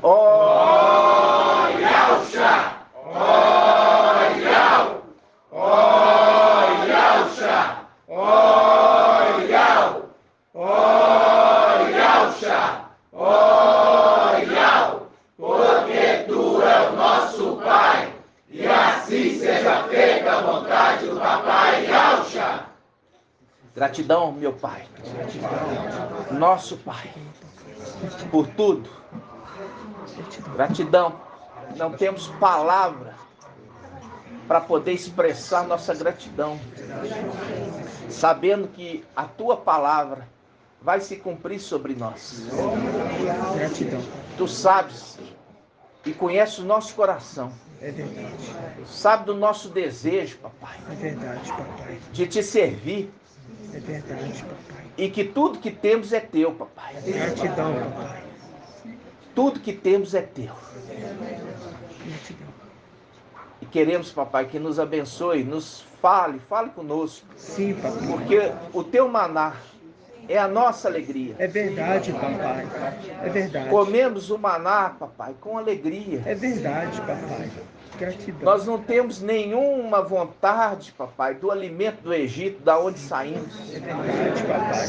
Ó Yahusha! Ó Yahusha! Ó Yahusha! Ó Yahusha! Ó Yahusha! Ó Yahusha! Porque tu é o nosso Pai, e assim seja feita a vontade do Papai Yahusha. Gratidão, meu Pai, nosso Pai, por tudo. Gratidão, não temos palavra para poder expressar nossa gratidão, sabendo que a Tua palavra vai se cumprir sobre nós. Gratidão. Tu sabes e conheces o nosso coração. É verdade. Sabe do nosso desejo, papai, É verdade, papai. de te servir, É verdade, papai. e que tudo que temos é teu, papai. Gratidão, papai. Tudo que temos é teu. Gratidão. E queremos, papai, que nos abençoe, nos fale conosco, Sim, papai. porque o teu maná é a nossa alegria. É verdade, papai. É verdade. Comemos o maná, papai, com alegria. É verdade, papai. Gratidão. Nós não temos nenhuma vontade, papai, do alimento do Egito, da onde saímos. É verdade, papai.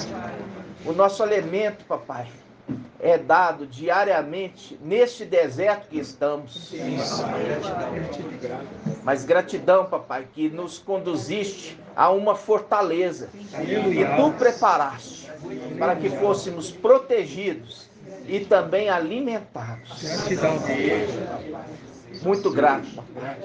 O nosso alimento, papai, é dado diariamente neste deserto que estamos. Mas gratidão, papai, que nos conduziste a uma fortaleza que tu preparaste para que fôssemos protegidos e também alimentados. Gratidão, papai. Muito grato, papai.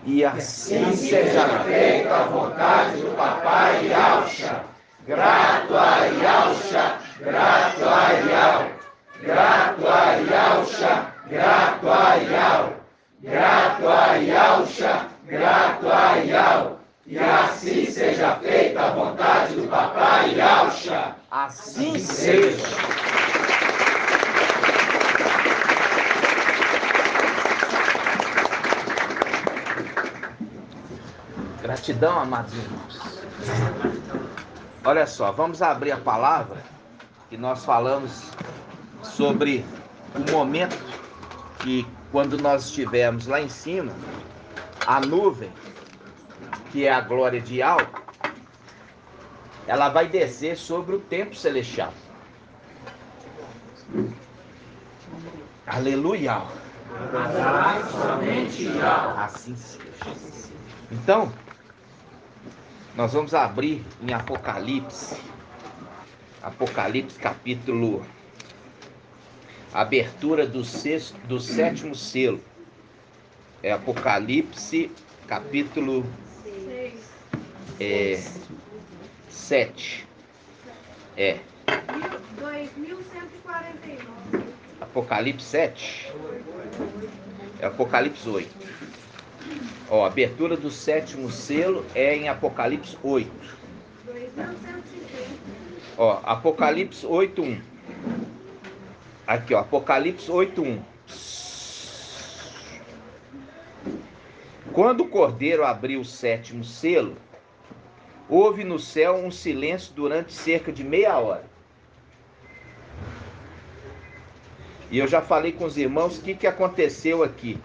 E assim seja feita a vontade do Papai Yahusha. Grato a Yahusha, grato a Yahusha, grato a Yahusha, grato a Yahusha, grato a Yahusha, grato a Yahusha. E assim seja feita a vontade do Papai Yahusha. Assim seja. Gratidão, amados irmãos. Olha só, vamos abrir a palavra que nós falamos sobre o momento que, quando nós estivermos lá em cima, a nuvem, que é a glória de Yahweh, ela vai descer sobre o templo celestial. Aleluia. Assim seja. Então, nós vamos abrir em Apocalipse. Apocalipse capítulo... Abertura do sétimo selo. É Apocalipse capítulo 7. É. 2149. Apocalipse 7. É Apocalipse 8. Ó, a abertura do sétimo selo é em Apocalipse 8. 2150. Ó, Apocalipse 8:1. Aqui, ó, Apocalipse 8:1. Quando o Cordeiro abriu o sétimo selo, houve no céu um silêncio durante cerca de meia hora. E eu já falei com os irmãos o que aconteceu aqui.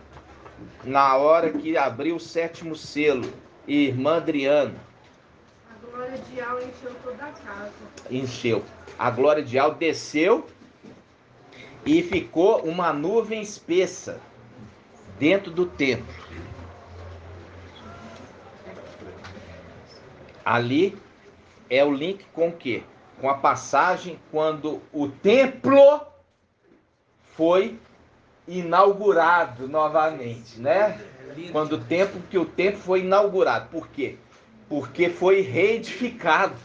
Na hora que abriu o sétimo selo, irmã Adriana. A glória de Yahweh encheu toda a casa. Encheu. A glória de Yahweh desceu e ficou uma nuvem espessa dentro do templo. Ali é o link com o quê? Com a passagem quando o templo foi inaugurado novamente, né? Quando o templo foi inaugurado. Por quê? Porque foi reedificado.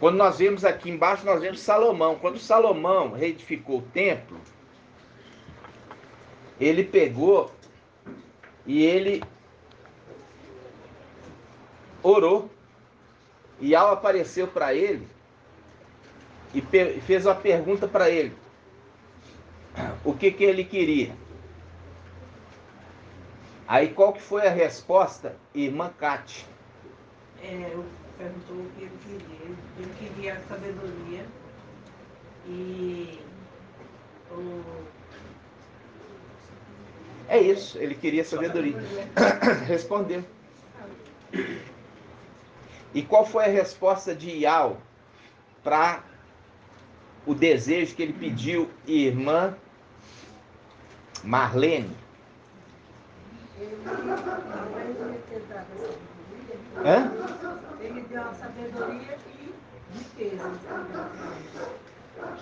Quando nós vemos aqui embaixo, nós vemos Salomão. Quando Salomão reedificou o templo, ele pegou e ele orou. E Yahweh apareceu para ele e fez uma pergunta para ele. O que ele queria? Aí qual que foi a resposta, irmã Cátia? Perguntou o que ele queria. Ele queria a sabedoria e É isso, ele queria sabedoria. Respondeu. E qual foi a resposta de Ial para o desejo que ele pediu, irmã Marlene? Hã? Ele deu a sabedoria e riqueza.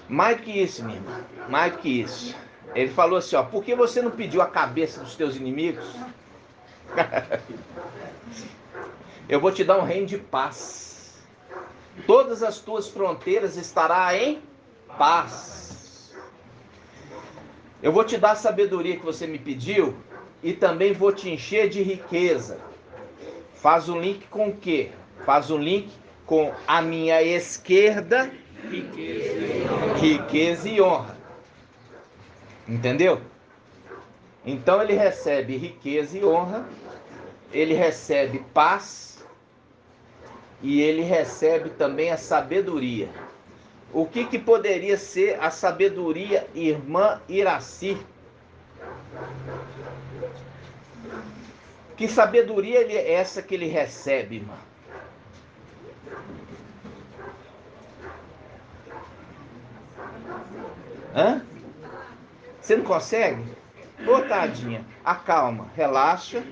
Mais que isso, minha irmã. Mais que isso. Ele falou assim, ó, por que você não pediu a cabeça dos teus inimigos? Eu vou te dar um reino de paz. Todas as tuas fronteiras estarão em paz. Eu vou te dar a sabedoria que você me pediu e também vou te encher de riqueza. Faz um link com o quê? Faz um link com a minha esquerda, riqueza e honra. Entendeu? Então ele recebe riqueza e honra, ele recebe paz e ele recebe também a sabedoria. O que poderia ser a sabedoria, irmã Iraci? Que sabedoria é essa que ele recebe, irmã? Hã? Você não consegue? Ô, tadinha, acalma, relaxa.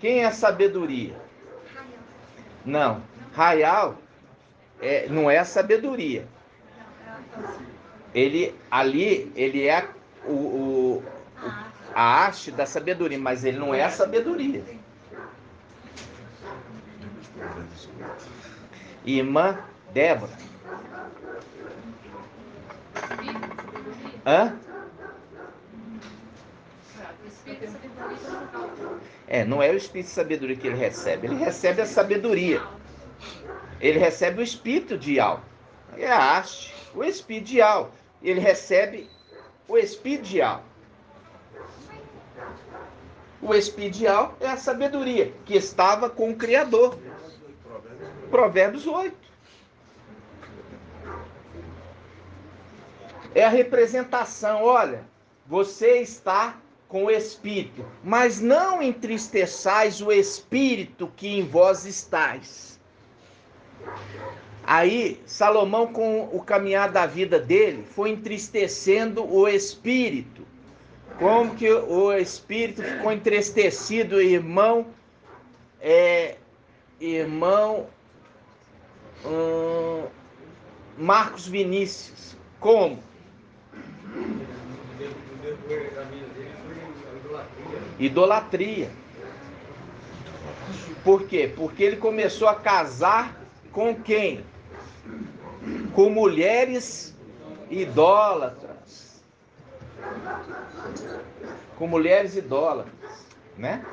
Quem é a sabedoria? Não, Raial não é a sabedoria. Ele é a haste da sabedoria, mas ele não é a sabedoria. Irmã Débora. Hã? Não é o espírito de sabedoria que ele recebe a sabedoria. Ele recebe o espírito de Ial. É a haste, o espírito de Ial. Ele recebe o espírito de Ial. O espírito de Ial é a sabedoria que estava com o Criador. Provérbios 8. É a representação, olha, você está com o Espírito, mas não entristeçais o Espírito que em vós estáis. Aí, Salomão, com o caminhar da vida dele, foi entristecendo o Espírito. Como que o Espírito ficou entristecido, irmão? Marcos Vinícius. Como? Idolatria. Por quê? Porque ele começou a casar com quem? Com mulheres idólatras. Com mulheres idólatras, né?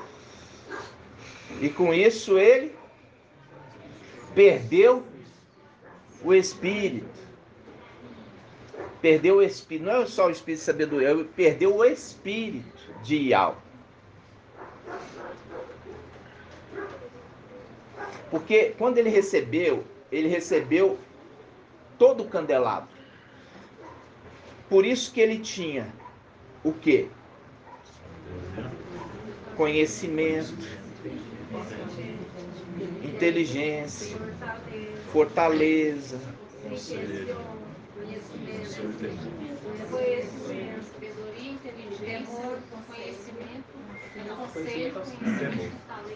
E com isso ele perdeu o espírito. Perdeu o espírito, não é só o espírito de sabedoria, ele perdeu o espírito de Ial. Porque quando ele recebeu todo o candelabro. Por isso que ele tinha o quê? Conhecimento, inteligência, fortaleza,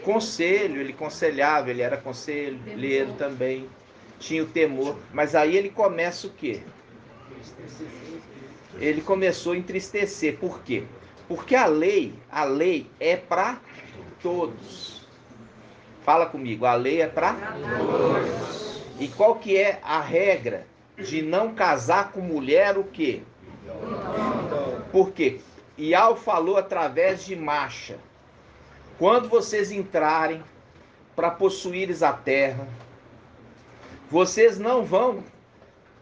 conselho, ele conselhava, ele era conselheiro também, tinha o temor, mas aí ele começa o quê? Ele começou a entristecer, por quê? Porque a lei é para todos. Fala comigo, a lei é para todos. E qual que é a regra de não casar com mulher o quê? Por quê? Ial falou através de Macha. Quando vocês entrarem para possuíres a terra, vocês não vão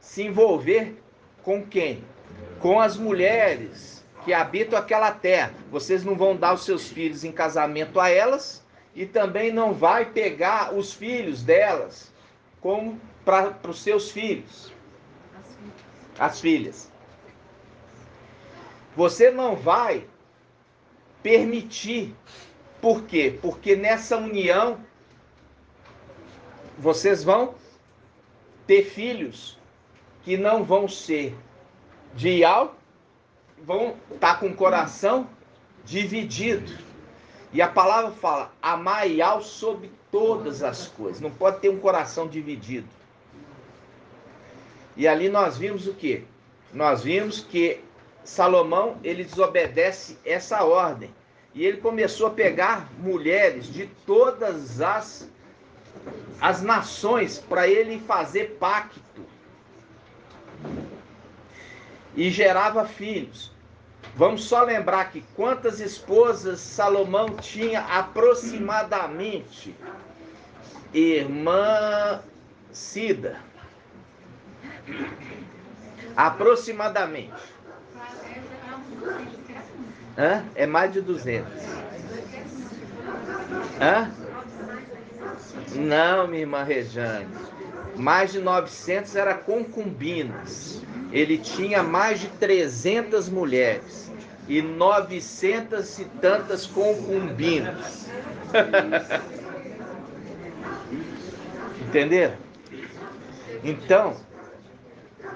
se envolver com quem? Com as mulheres que habitam aquela terra. Vocês não vão dar os seus filhos em casamento a elas e também não vai pegar os filhos delas como para os seus filhos. As filhas. Você não vai permitir. Por quê? Porque nessa união vocês vão ter filhos que não vão ser de Ial, vão estar com o coração dividido. E a palavra fala, amar Ial sobre todas as coisas. Não pode ter um coração dividido. E ali nós vimos o quê? Nós vimos que Salomão, ele desobedece essa ordem. E ele começou a pegar mulheres de todas as nações para ele fazer pacto. E gerava filhos. Vamos só lembrar que quantas esposas Salomão tinha aproximadamente? Irmã Cida. Aproximadamente. Hã? É mais de 200. Hã? Não, minha irmã Rejane. Mais de 900 era concubinas. Ele tinha mais de 300 mulheres. E 900 e tantas concubinas. Entenderam? Então,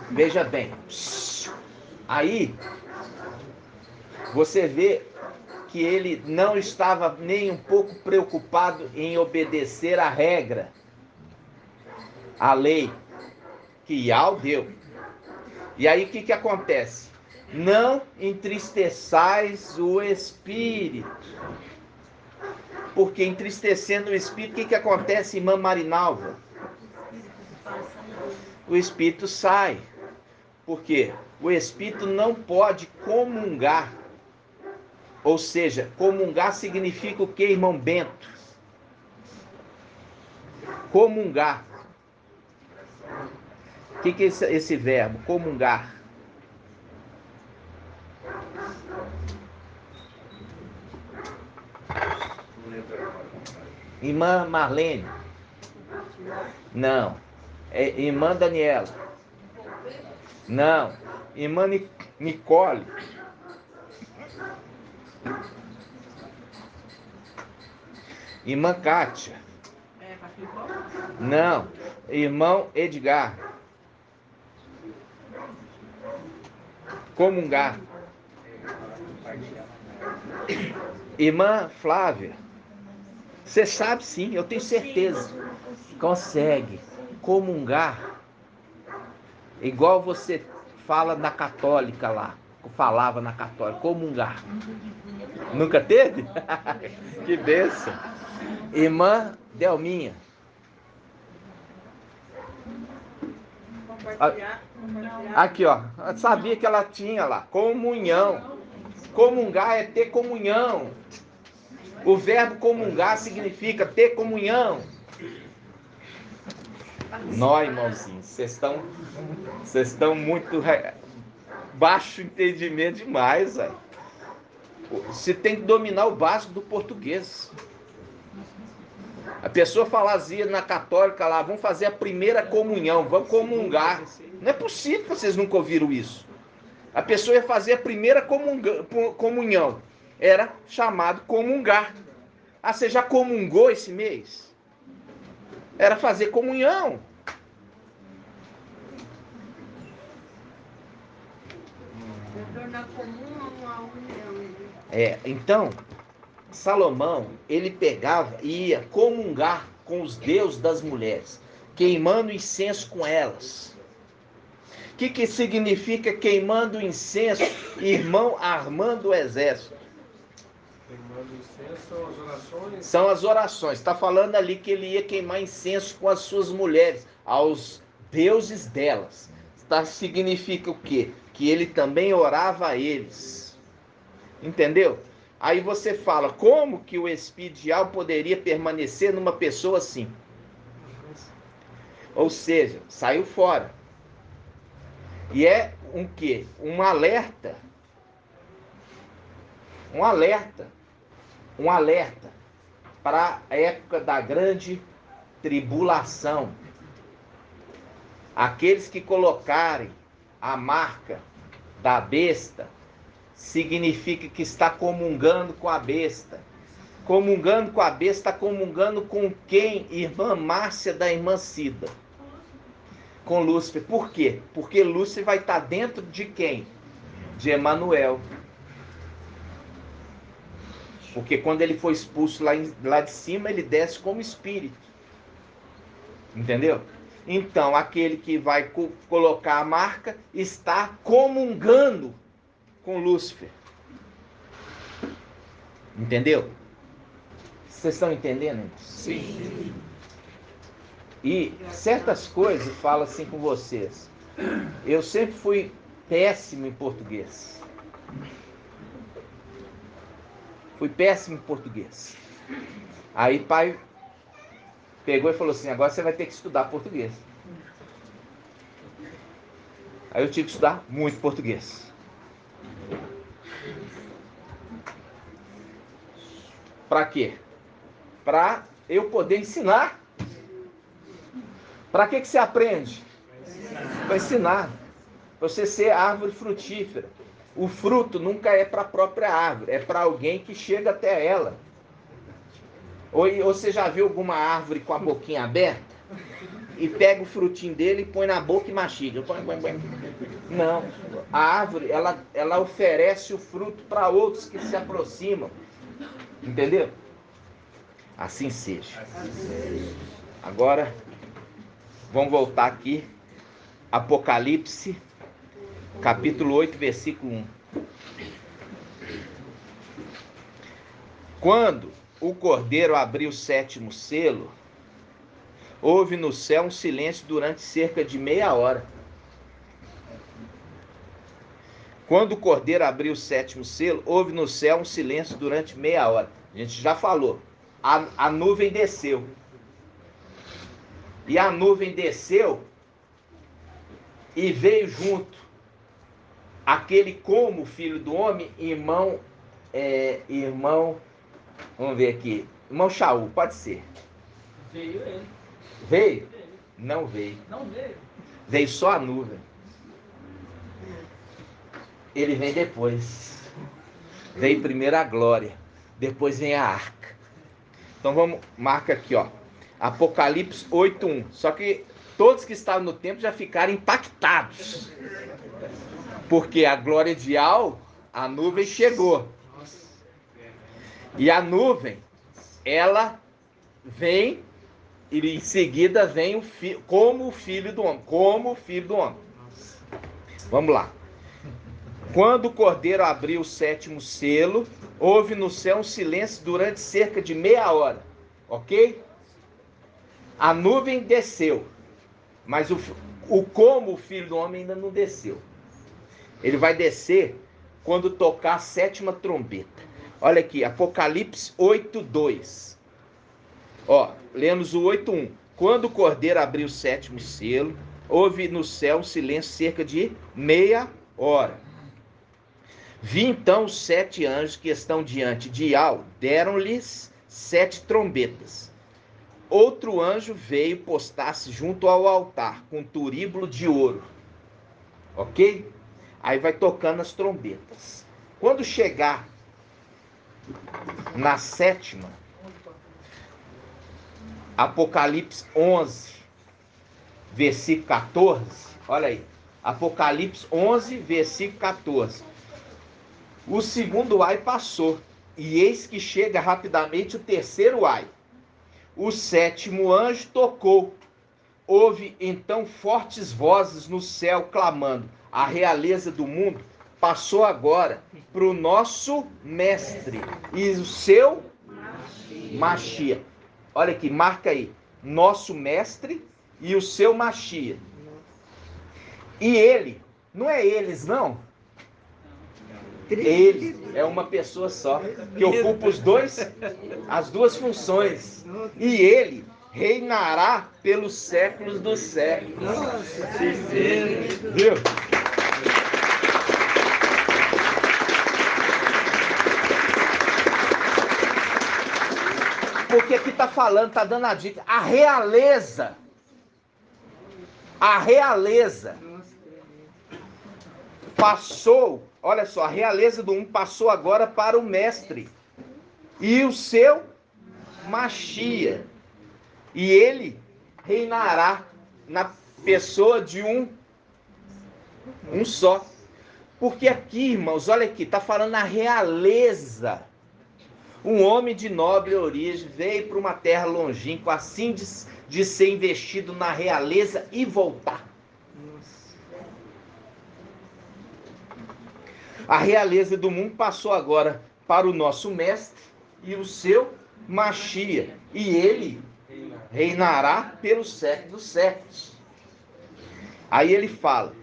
veja bem. Aí, você vê que ele não estava nem um pouco preocupado em obedecer a regra, a lei que Ial deu. E aí o que acontece? Não entristeçais o espírito. Porque entristecendo o espírito, o que acontece, irmã Marinalva? O espírito sai. Por quê? O espírito não pode comungar. Ou seja, comungar significa o que, irmão Bento? Comungar. O que é esse verbo? Comungar. Irmã Marlene? Não. É irmã Daniela? Não. Irmã Nicole? Irmã Kátia? Não. Irmão Edgar? Comungar. Irmã Flávia? Você sabe sim, eu tenho certeza. Consegue comungar. Igual você fala na católica lá. Falava na católica, comungar. Nunca teve? Que bênção. Irmã Delminha? Aqui, ó. Eu sabia que ela tinha lá. Comunhão. Comungar é ter comunhão. O verbo comungar significa ter comunhão. Nós, irmãozinhos, vocês estão muito baixo entendimento demais, velho. Você tem que dominar o básico do português. A pessoa falazia na católica lá, vamos fazer a primeira comunhão, vamos comungar. Não é possível que vocês nunca ouviram isso. A pessoa ia fazer a primeira comunhão. Era chamado comungar. Ah, você já comungou esse mês? Era fazer comunhão. Tornar comum uma união. Então, Salomão, ele pegava e ia comungar com os deuses das mulheres, queimando incenso com elas. O que significa queimando incenso, irmão, armando o exército? Queimando incenso são as orações. São as orações. Está falando ali que ele ia queimar incenso com as suas mulheres, aos deuses delas. Significa o quê? Que ele também orava a eles. Entendeu? Aí você fala, como que o espírito de Ial poderia permanecer numa pessoa assim? Ou seja, saiu fora. E é um quê? Um alerta. Um alerta. Um alerta para a época da grande tribulação. Aqueles que colocarem a marca da besta significa que está comungando com a besta. Comungando com a besta, está comungando com quem? Irmã Márcia da irmã Cida. Com Lúcifer. Por quê? Porque Lúcifer vai estar dentro de quem? De Emanuel. Porque quando ele foi expulso lá de cima, ele desce como espírito. Entendeu? Então, aquele que vai colocar a marca está comungando com Lúcifer. Entendeu? Vocês estão entendendo? Sim. E certas coisas eu falo assim com vocês. Eu sempre fui péssimo em português. Fui péssimo em português. Aí pai pegou e falou assim, agora você vai ter que estudar português. Aí eu tive que estudar muito português. Para quê? Para eu poder ensinar. Para que você aprende? Para ensinar. Para você ser árvore frutífera. O fruto nunca é para a própria árvore, é para alguém que chega até ela. Ou você já viu alguma árvore com a boquinha aberta? E pega o frutinho dele e põe na boca e mastiga. Não. A árvore, ela oferece o fruto para outros que se aproximam. Entendeu? Assim seja. Agora, vamos voltar aqui. Apocalipse, capítulo 8, versículo 1. Quando o cordeiro abriu o 7º selo, houve no céu um silêncio durante cerca de meia hora. Quando o cordeiro abriu o 7º selo, houve no céu um silêncio durante meia hora. A gente já falou. A nuvem desceu. E a nuvem desceu e veio junto aquele como filho do homem, irmão, vamos ver aqui, irmão Shaul, pode ser. Veio ele. Veio? Não veio. Não veio. Veio só a nuvem. Ele vem depois. Veio primeiro a glória, depois vem a arca. Então vamos, marca aqui, ó. Apocalipse 8:1. Só que todos que estavam no templo já ficaram impactados. Porque a glória de Al, a nuvem chegou. E a nuvem, ela vem, e em seguida vem como o filho do homem. Como o filho do homem. Vamos lá. Quando o cordeiro abriu o 7º selo, houve no céu um silêncio durante cerca de meia hora. Ok? A nuvem desceu. Mas como o filho do homem ainda não desceu. Ele vai descer quando tocar a 7ª trombeta. Olha aqui, Apocalipse 8:2. Ó, lemos o 8:1. Quando o cordeiro abriu o 7º selo, houve no céu um silêncio cerca de meia hora. Vi então os 7 anjos que estão diante de Al, deram-lhes 7 trombetas. Outro anjo veio postar-se junto ao altar, com turíbulo de ouro. Ok? Aí vai tocando as trombetas. Quando chegar na 7ª, Apocalipse 11, versículo 14. Olha aí. Apocalipse 11, versículo 14. O segundo ai passou, e eis que chega rapidamente o terceiro ai. O 7º anjo tocou. Houve então fortes vozes no céu clamando: a realeza do mundo passou agora para o nosso mestre e o seu Machia. Olha aqui, marca aí. Nosso mestre e o seu Machia. E ele, não é eles não. Ele é uma pessoa só, que ocupa as duas funções. E ele reinará pelos séculos dos séculos. Viu? Porque aqui está falando, está dando a dica. A realeza passou olha só, a realeza do um passou agora para o mestre. E o seu Machia. E ele reinará na pessoa de um só. Porque aqui, irmãos, olha aqui, está falando a realeza. Um homem de nobre origem veio para uma terra longínqua, assim de ser investido na realeza e voltar. A realeza do mundo passou agora para o nosso mestre e o seu Machia. E ele reinará pelos séculos dos séculos. Aí ele fala,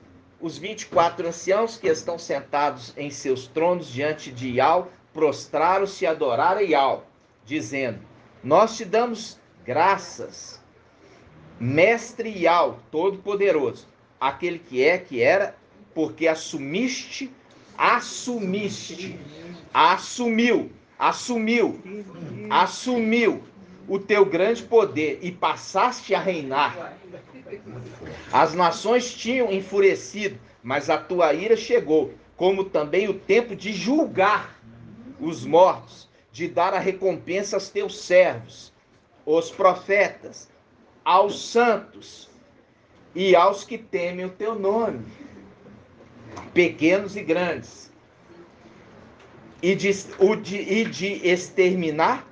os 24 anciãos que estão sentados em seus tronos diante de Iau, prostraram-se e adoraram Iau, dizendo, nós te damos graças, mestre Iau, todo-poderoso, aquele que é, que era, porque assumiu o teu grande poder e passaste a reinar. As nações tinham enfurecido, mas a tua ira chegou, como também o tempo de julgar os mortos, de dar a recompensa aos teus servos, os profetas, aos santos e aos que temem o teu nome, pequenos e grandes, e de exterminar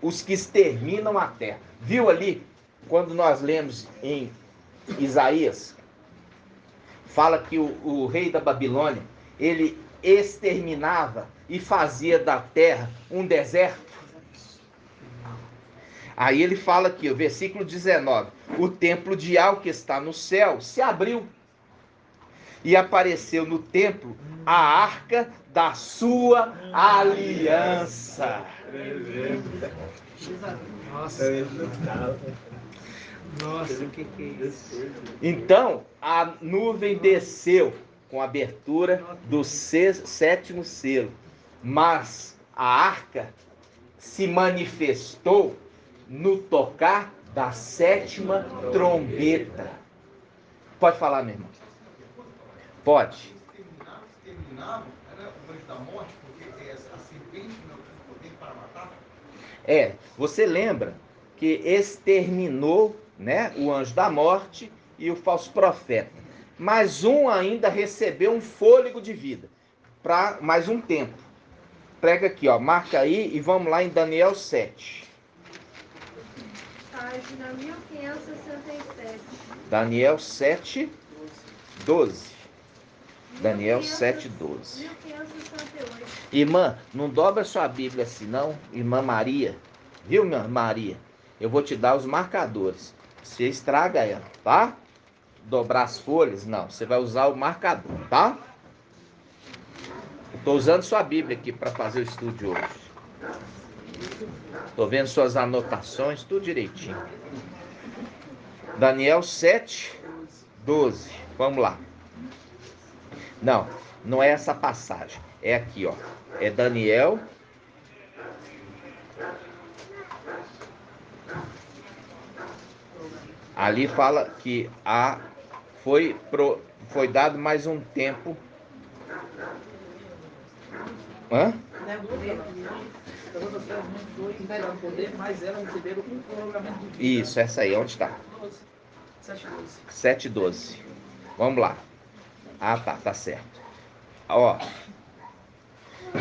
os que exterminam a terra. Viu ali, quando nós lemos em Isaías, fala que o rei da Babilônia, ele exterminava e fazia da terra um deserto. Aí ele fala aqui, o versículo 19, o templo de Iau que está no céu se abriu e apareceu no templo a arca da sua aliança. Nossa, o que é isso? Então a nuvem desceu com a abertura do sétimo selo, mas a arca se manifestou no tocar da sétima trombeta. Pode falar, meu irmão. Pode. Você lembra que exterminou, né, o anjo da morte e o falso profeta. Mas um ainda recebeu um fôlego de vida para mais um tempo. Prega aqui, ó, marca aí e vamos lá em Daniel 7. Página 1567. Daniel 7, 12. Daniel 7, 12. 1568. Irmã, não dobra sua Bíblia assim não, irmã Maria. Viu, minha Maria? Eu vou te dar os marcadores. Você estraga ela, tá? Dobrar as folhas? Não, você vai usar o marcador, tá? Estou usando sua Bíblia aqui para fazer o estudo de hoje. Estou vendo suas anotações, tudo direitinho. Daniel 7, 12. Vamos lá. Não, não é essa passagem. É aqui, ó. É Daniel. Ali fala que foi dado mais um tempo. Hã? Isso, essa aí, onde está? 7:12. Vamos lá. Ah, tá certo. Ó.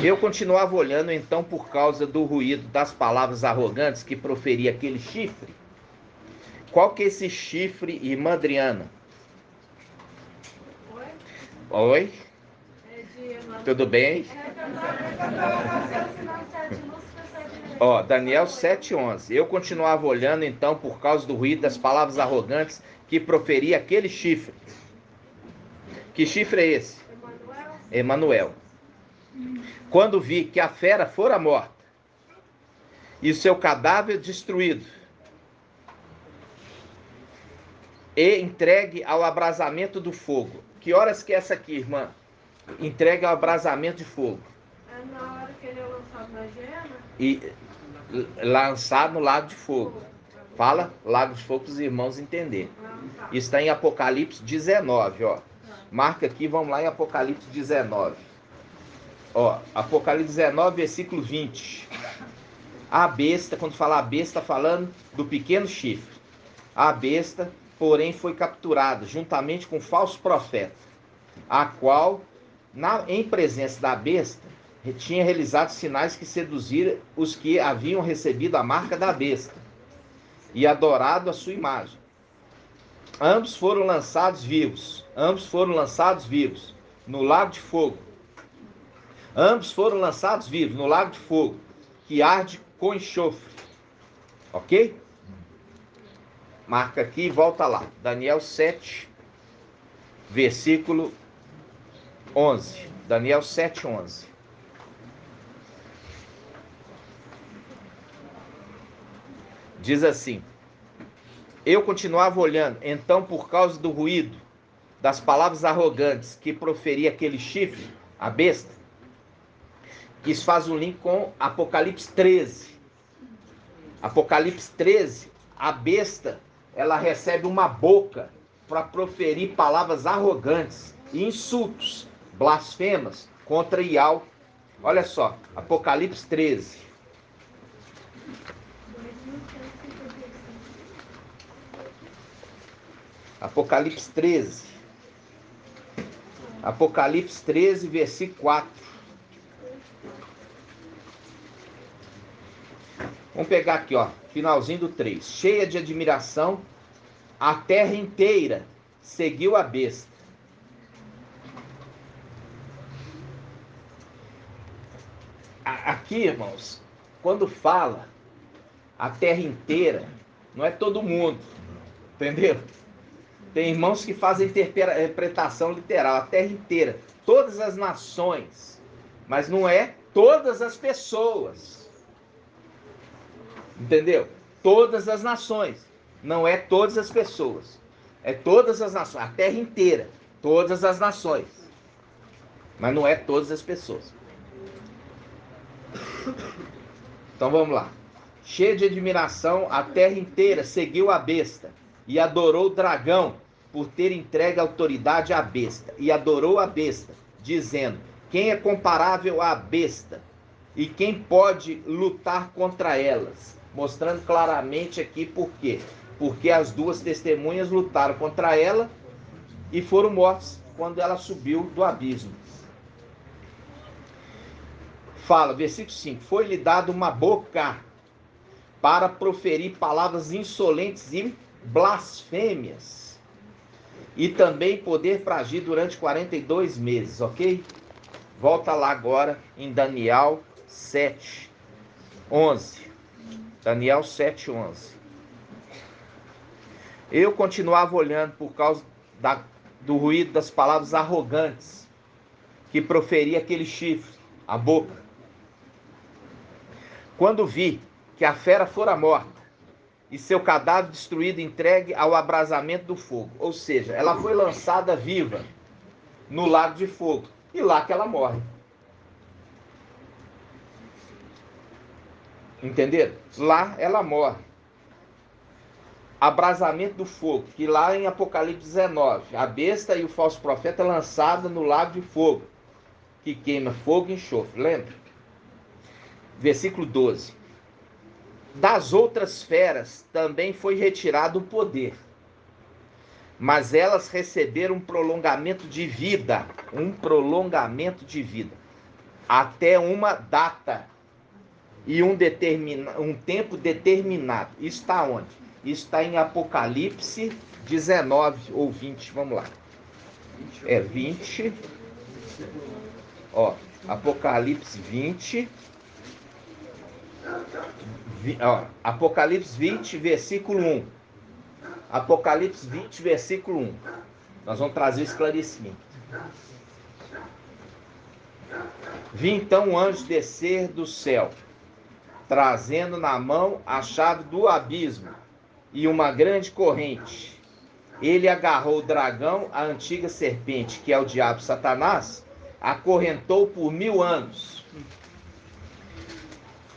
Eu continuava olhando então por causa do ruído das palavras arrogantes que proferia aquele chifre. Qual que é esse chifre, irmã Adriana? Oi? Tudo bem? Ó, Daniel 7:11. Eu continuava olhando então por causa do ruído das palavras arrogantes que proferia aquele chifre. Que chifre é esse? Emanuel. Quando vi que a fera fora morta e o seu cadáver destruído e entregue ao abrasamento do fogo. Que horas que é essa aqui, irmã? Entregue ao abrasamento de fogo. É na hora que ele é lançado na gema? E lançado no lago de fogo. Fala lago de fogo para os irmãos entenderem. Isso está em Apocalipse 19, ó. Marca aqui, vamos lá em Apocalipse 19. Ó, Apocalipse 19, versículo 20. A besta, quando fala a besta, está falando do pequeno chifre. A besta, porém, foi capturada, juntamente com o falso profeta, a qual, em presença da besta, tinha realizado sinais que seduziram os que haviam recebido a marca da besta e adorado a sua imagem. Ambos foram lançados vivos. Ambos foram lançados vivos no lago de fogo. Ambos foram lançados vivos no lago de fogo, que arde com enxofre. Ok? Marca aqui e volta lá. Daniel 7, versículo 11. Daniel 7, 11. Diz assim: eu continuava olhando, então, por causa do ruído das palavras arrogantes que proferia aquele chifre, a besta, que isso faz um link com Apocalipse 13. Apocalipse 13, a besta, ela recebe uma boca para proferir palavras arrogantes e insultos, blasfemas contra Iau. Olha só, Apocalipse 13. Apocalipse 13. Apocalipse 13, versículo 4. Vamos pegar aqui, ó, finalzinho do 3. Cheia de admiração, a terra inteira seguiu a besta. Aqui, irmãos, quando fala a terra inteira, não é todo mundo, entendeu? Tem irmãos que fazem interpretação literal, a terra inteira, todas as nações, mas não é todas as pessoas. Entendeu? Todas as nações, não é todas as pessoas, é todas as nações, a terra inteira, todas as nações, mas não é todas as pessoas. Então vamos lá. Cheia de admiração, a terra inteira seguiu a besta e adorou o dragão por ter entregue a autoridade à besta, e adorou a besta, dizendo: quem é comparável à besta e quem pode lutar contra elas? Mostrando claramente aqui por quê. Porque as duas testemunhas lutaram contra ela e foram mortas quando ela subiu do abismo. Fala, versículo 5: foi-lhe dado uma boca para proferir palavras insolentes e blasfêmias, e também poder para agir durante 42 meses, ok? Volta lá agora em Daniel 7, 11. Daniel 7, 11. Eu continuava olhando por causa do ruído das palavras arrogantes que proferia aquele chifre, a boca. Quando vi que a fera fora morta e seu cadáver destruído e entregue ao abrasamento do fogo. Ou seja, ela foi lançada viva no lago de fogo. E lá que ela morre. Entenderam? Lá ela morre. Abrasamento do fogo, que lá em Apocalipse 19, a besta e o falso profeta é lançada no lago de fogo, que queima fogo e enxofre. Lembra? Versículo 12. Das outras feras também foi retirado o poder, mas elas receberam um prolongamento de vida, até uma data e um tempo determinado. Isso está onde? Isso está em Apocalipse 19 ou 20, vamos lá. É 20. Ó, Apocalipse 20. Ó, Apocalipse 20, versículo 1. Apocalipse 20, versículo 1. Nós vamos trazer o esclarecimento. Vi então um anjo descer do céu, trazendo na mão a chave do abismo e uma grande corrente. Ele agarrou o dragão, a antiga serpente, que é o diabo Satanás, acorrentou por 1000 anos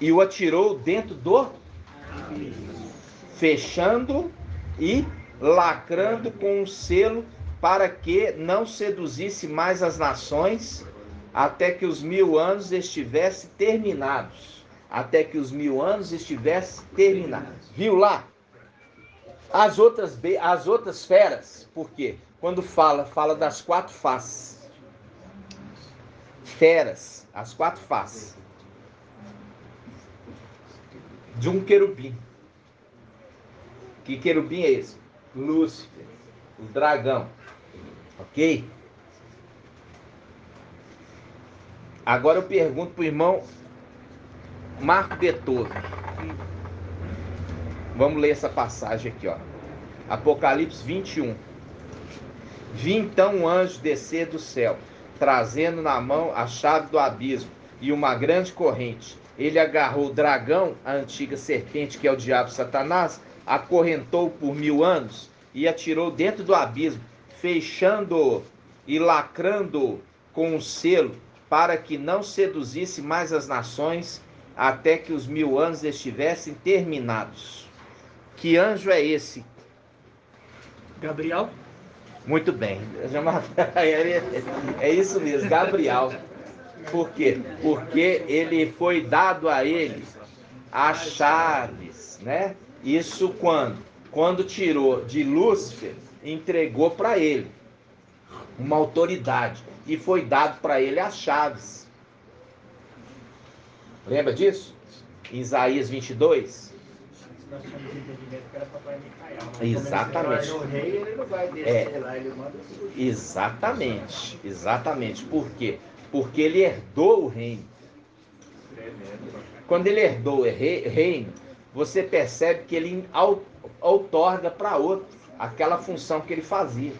e o atirou dentro do abismo, fechando e lacrando com um selo para que não seduzisse mais as nações, até que os 1000 anos estivessem terminados. Até que os 1000 anos estivessem terminados. Viu lá? As outras feras, por quê? Quando fala das 4 faces. Feras, as 4 faces de um querubim. Que querubim é esse? Lúcifer, o dragão. Ok? Agora eu pergunto para o irmão Marco Beethoven. Vamos ler essa passagem aqui, ó. Apocalipse 21. Vi então um anjo descer do céu, trazendo na mão a chave do abismo e uma grande corrente. Ele agarrou o dragão, a antiga serpente, que é o diabo Satanás, acorrentou por 1000 anos e atirou dentro do abismo, fechando-o e lacrando-o com um selo, para que não seduzisse mais as nações, até que os 1000 anos estivessem terminados. Que anjo é esse? Gabriel? Muito bem. É isso mesmo, Gabriel. Por quê? Porque ele foi dado a ele as chaves, né? Isso quando? Quando tirou de Lúcifer, entregou para ele uma autoridade e foi dado para ele as chaves. Lembra disso? Em Isaías 22. Nós tínhamos entendimento que era papai Micael. Exatamente. O rei, ele não vai descer lá, ele manda subir. Exatamente. Por quê? Porque ele herdou o reino. Quando ele herdou o reino, você percebe que ele outorga para outro aquela função que ele fazia.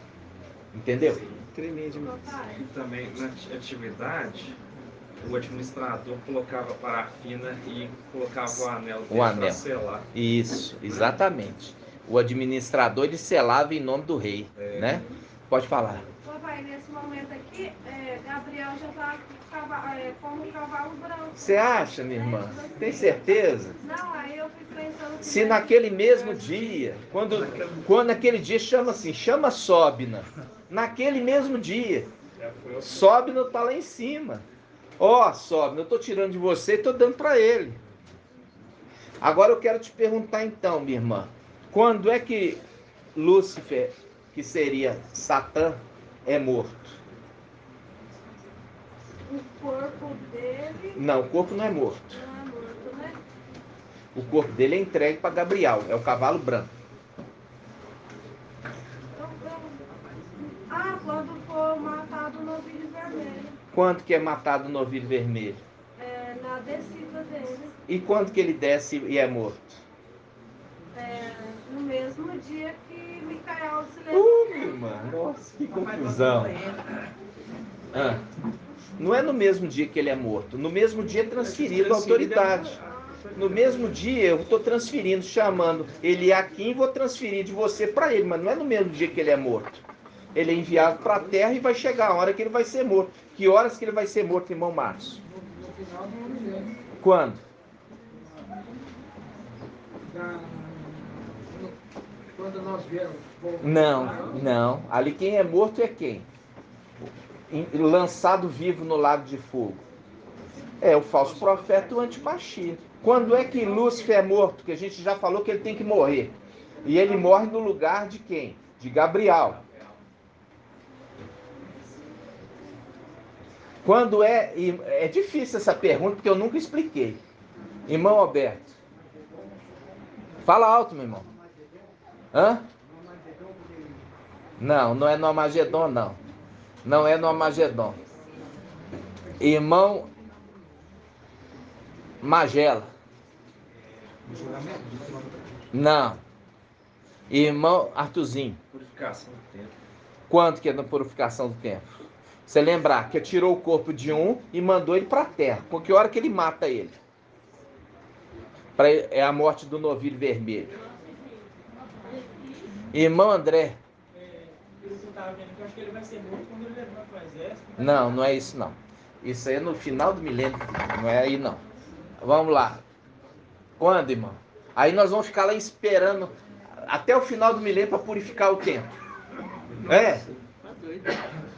Entendeu? Tremendo. E também na antiguidade, o administrador colocava parafina e colocava o anel dele para selar. Isso, exatamente. O administrador, ele selava em nome do rei, né? Pode falar. Papai, nesse momento aqui, Gabriel já está como um cavalo branco. Você acha, minha irmã? Tem certeza? Não, aí eu fico pensando que... Se naquele mesmo dia, quando naquele dia chama Sóbina, naquele mesmo dia, Sóbina está lá em cima. Sóbina, eu estou tirando de você e estou dando para ele. Agora eu quero te perguntar então, minha irmã, quando é que Lúcifer, que seria Satã, é morto? O corpo dele... Não, o corpo não é morto. Não é morto, né? O corpo dele é entregue para Gabriel, é o cavalo branco. Quando for matado o novilho vermelho. Quando que é matado o novilho vermelho? Na descida dele. E quando que ele desce e é morto? No mesmo dia que Micael se levantou. Irmã, nossa, que confusão. Não é no mesmo dia que ele é morto. No mesmo dia é transferido a autoridade. No mesmo dia eu estou transferindo, chamando ele aqui e vou transferir de você para ele. Mas não é no mesmo dia que ele é morto. Ele é enviado para a terra e vai chegar a hora que ele vai ser morto. Que horas que ele vai ser morto, irmão Marcos? No final do milênio. Quando? Quando nós viemos. Não. Ali quem é morto é quem? Lançado vivo no lago de fogo. É o falso profeta, o antipatia. Quando é que Lúcifer é morto? Que a gente já falou que ele tem que morrer. E ele morre no lugar de quem? De Gabriel. Quando é difícil essa pergunta, porque eu nunca expliquei. Irmão Alberto. Fala alto, meu irmão. Não é no Armagedon, não. Não é no Armagedon. Irmão Magela. Não. Irmão Artuzinho. Purificação do tempo. Quando que é na purificação do tempo? Você lembrar que tirou o corpo de um e mandou ele para a terra. Porque a hora que ele mata ele? É a morte do novilho vermelho. Irmão André. Eu acho que ele vai ser morto quando ele levanta o exército. Não é isso não. Isso aí é no final do milênio. Não é aí não. Vamos lá. Quando, irmão? Aí nós vamos ficar lá esperando até o final do milênio para purificar o templo.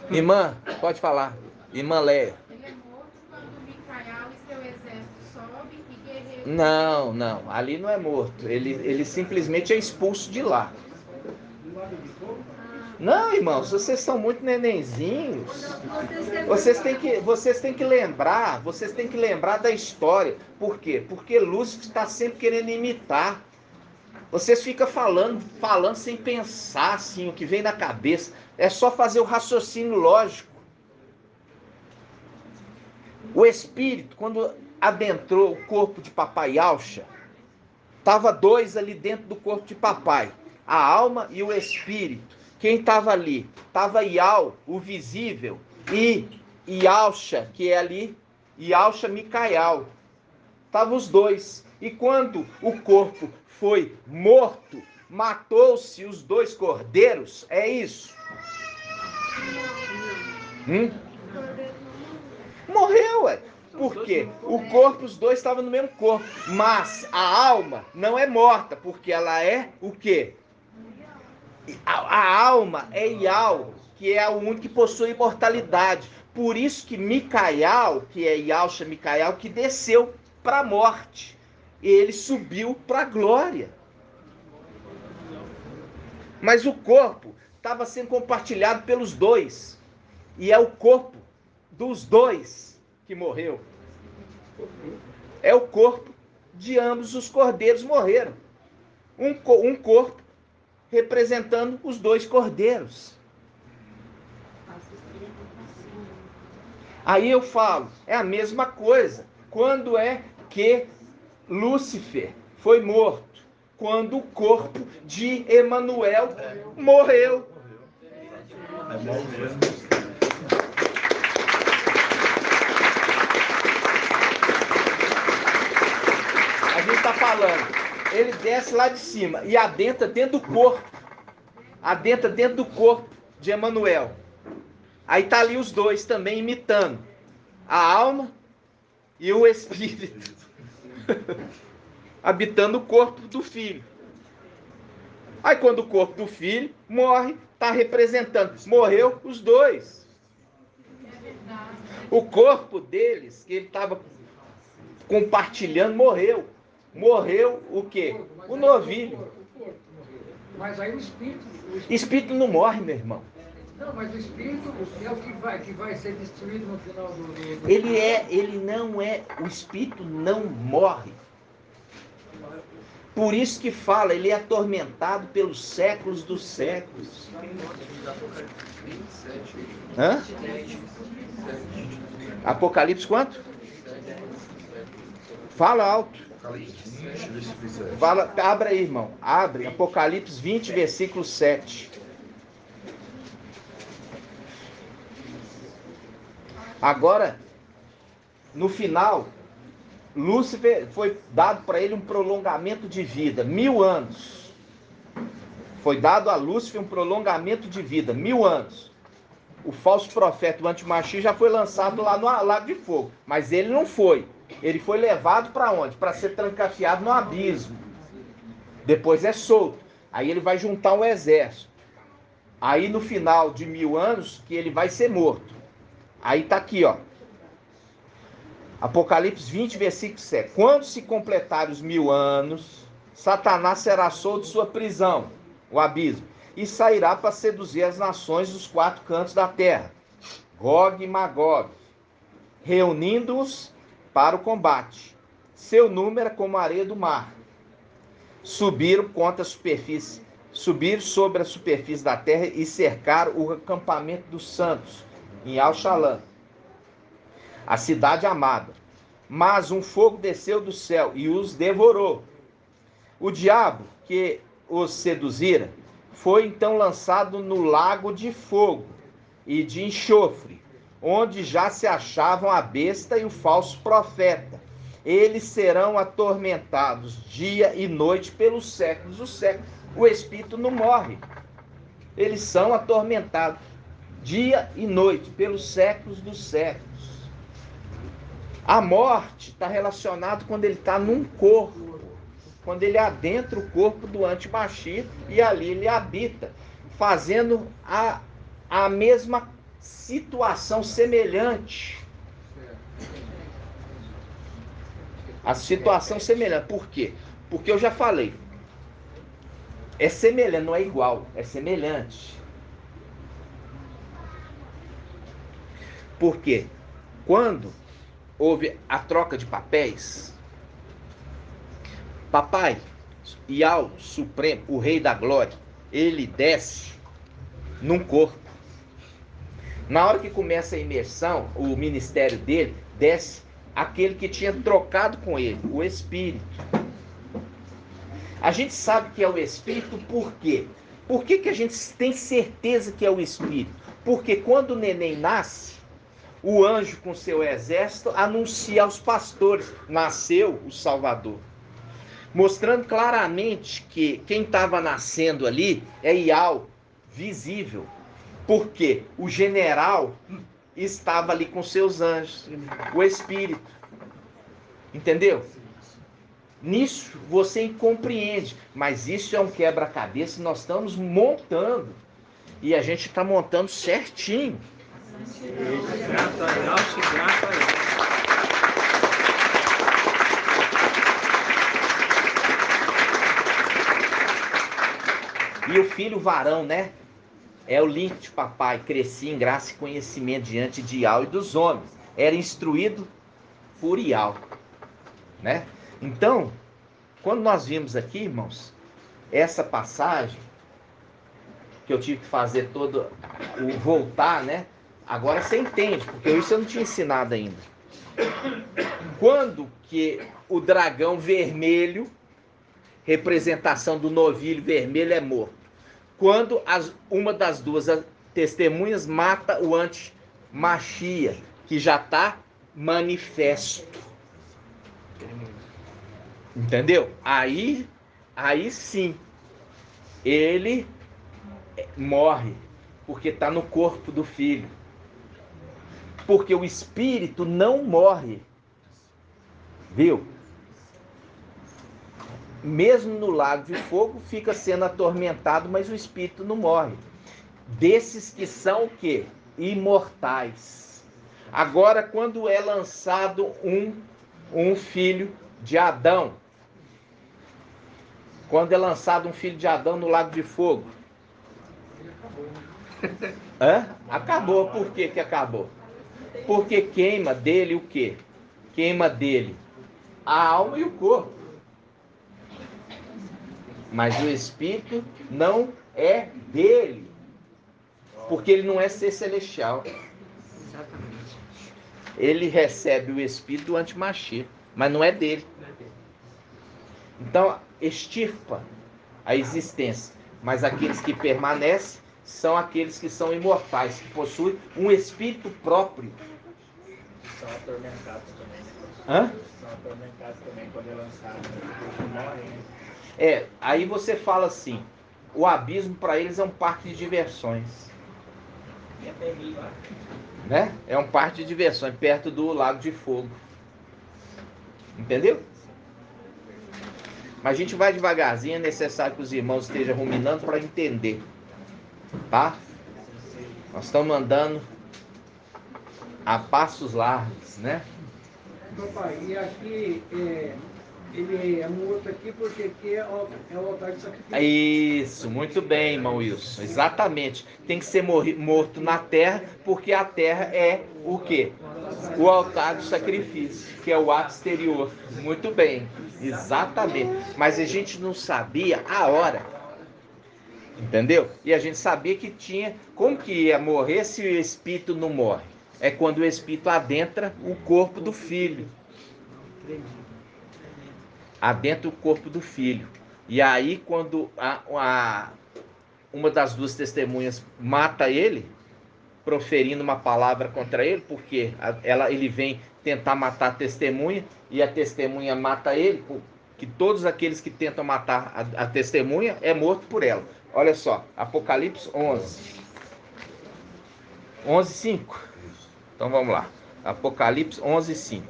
Irmã, pode falar. Irmã Leia. Ele é morto quando Micael e seu exército sobe e guerreiros... Não. Ali não é morto. Ele simplesmente é expulso de lá. Não, irmãos, vocês são muito nenenzinhos. Vocês têm que lembrar da história. Por quê? Porque Lúcifer está sempre querendo imitar. Vocês ficam falando sem pensar assim, o que vem na cabeça. É só fazer o raciocínio lógico. O espírito, quando adentrou o corpo de papai Yalcha, estava dois ali dentro do corpo de papai. A alma e o espírito. Quem estava ali? Estava Yal, o visível, e Yalcha, que é ali, Yalcha Micael. Estavam os dois. E quando o corpo foi morto, matou-se os dois cordeiros, é isso? Morreu, ué. Por quê? O corpo, os dois estavam no mesmo corpo. Mas a alma não é morta, porque ela é o quê? A alma é Yal, que é o único que possui imortalidade. Por isso que Micael, que é Yalcha Micael, que desceu para a morte. Ele subiu para a glória. Mas o corpo estava sendo compartilhado pelos dois. E é o corpo dos dois que morreu. É o corpo de ambos os cordeiros morreram. Um corpo representando os dois cordeiros. Aí eu falo, é a mesma coisa. Quando é que Lúcifer foi morto? Quando o corpo de Emanuel morreu. É bom mesmo. A gente está falando, ele desce lá de cima e adentra dentro do corpo. Adentra dentro do corpo de Emanuel. Aí tá ali os dois também imitando a alma e o espírito. Habitando o corpo do filho. Aí quando o corpo do filho morre, está representando. Morreu os dois. O corpo deles, que ele estava compartilhando, morreu. Morreu o quê? O novilho. Mas aí o espírito... Espírito não morre, meu irmão. Não, mas o espírito é o que vai ser destruído no final do... Ele não é... O espírito não morre. Por isso que fala, ele é atormentado pelos séculos dos séculos. Hã? Apocalipse quanto? Fala alto. Fala, abre aí, irmão. Abre. Apocalipse 20, versículo 7. Agora, no final, Lúcifer foi dado para ele um prolongamento de vida, 1000 anos. Foi dado a Lúcifer um prolongamento de vida, 1000 anos. O falso profeta, o antimachi, já foi lançado lá no lago de fogo. Mas ele não foi. Ele foi levado para onde? Para ser trancafiado no abismo. Depois é solto. Aí ele vai juntar um exército. Aí no final de 1000 anos, que ele vai ser morto. Aí tá aqui, ó. Apocalipse 20, versículo 7. Quando se completarem os 1000 anos, Satanás será solto de sua prisão, o abismo, e sairá para seduzir as nações dos 4 cantos da terra, Gog e Magog, reunindo-os para o combate. Seu número é como a areia do mar. Subiram sobre a superfície da terra e cercaram o acampamento dos santos, em Al-Shalom, a cidade amada. Mas um fogo desceu do céu e os devorou. O diabo que os seduzira foi então lançado no lago de fogo e de enxofre, onde já se achavam a besta e o falso profeta. Eles serão atormentados dia e noite pelos séculos dos séculos. O espírito não morre. Eles são atormentados dia e noite pelos séculos dos séculos. A morte está relacionada quando ele está num corpo, quando ele adentra o corpo do antimachi e ali ele habita, fazendo a mesma situação semelhante. A situação semelhante. Por quê? Porque eu já falei. É semelhante, não é igual, é semelhante. Porque quando houve a troca de papéis, Papai Yahweh Supremo, o Rei da Glória, ele desce num corpo. Na hora que começa a imersão, o ministério dele, desce aquele que tinha trocado com ele, o Espírito. A gente sabe que é o Espírito por quê? Por que a gente tem certeza que é o Espírito? Porque quando o neném nasce, o anjo com seu exército anuncia aos pastores, nasceu o Salvador. Mostrando claramente que quem estava nascendo ali é Yahweh, visível. Porque o general estava ali com seus anjos, o Espírito. Entendeu? Nisso você compreende, mas isso é um quebra-cabeça que nós estamos montando. E a gente está montando certinho. Grato a Deus, grato a Deus. E o filho varão, né? É o link de papai. Crescia em graça e conhecimento diante de Yahweh e dos homens. Era instruído por Yahweh, né? Então, quando nós vimos aqui, irmãos, essa passagem, que eu tive que fazer todo o voltar, né? Agora você entende, porque isso eu não tinha ensinado ainda. Quando que o dragão vermelho, representação do novilho vermelho, é morto? Quando uma das duas testemunhas mata o anti-Machia, que já está manifesto. Entendeu? Aí sim, ele morre, porque está no corpo do filho. Porque o espírito não morre. Viu? Mesmo no lago de fogo, fica sendo atormentado, mas o espírito não morre. Desses que são o quê? Imortais. Agora, quando é lançado um filho de Adão, quando é lançado um filho de Adão no lago de fogo, acabou. Por que que acabou? Porque queima dele o quê? Queima dele a alma e o corpo. Mas o espírito não é dele. Porque ele não é ser celestial. Exatamente. Ele recebe o espírito do antimachia, mas não é dele. Então, extirpa a existência. Mas aqueles que permanecem são aqueles que são imortais, que possuem um espírito próprio. São atormentados também, né? Hã? São atormentados também quando é lançado, né? Morrem, né? Aí você fala assim, o abismo para eles é um parque de diversões. E até rio lá. Né? É um parque de diversões, perto do Lago de Fogo. Entendeu? Mas a gente vai devagarzinho, é necessário que os irmãos estejam ruminando para entender. Tá? Nós estamos andando a passos largos, né? Papai, e aqui ele é morto aqui porque aqui é o altar de sacrifício. Isso, muito bem, irmão Wilson. Exatamente. Tem que ser morto na terra, porque a terra é o quê? O altar do sacrifício, que é o ato exterior. Muito bem, exatamente. Mas a gente não sabia a hora. Entendeu? E a gente sabia que tinha... Como que ia morrer se o espírito não morre? É quando o espírito adentra o corpo do filho. Adentra o corpo do filho. E aí, quando uma das duas testemunhas mata ele, proferindo uma palavra contra ele, porque ele vem tentar matar a testemunha, e a testemunha mata ele, que todos aqueles que tentam matar a testemunha é morto por ela. Olha só, Apocalipse 11. 11:5. Então vamos lá. Apocalipse 11:5.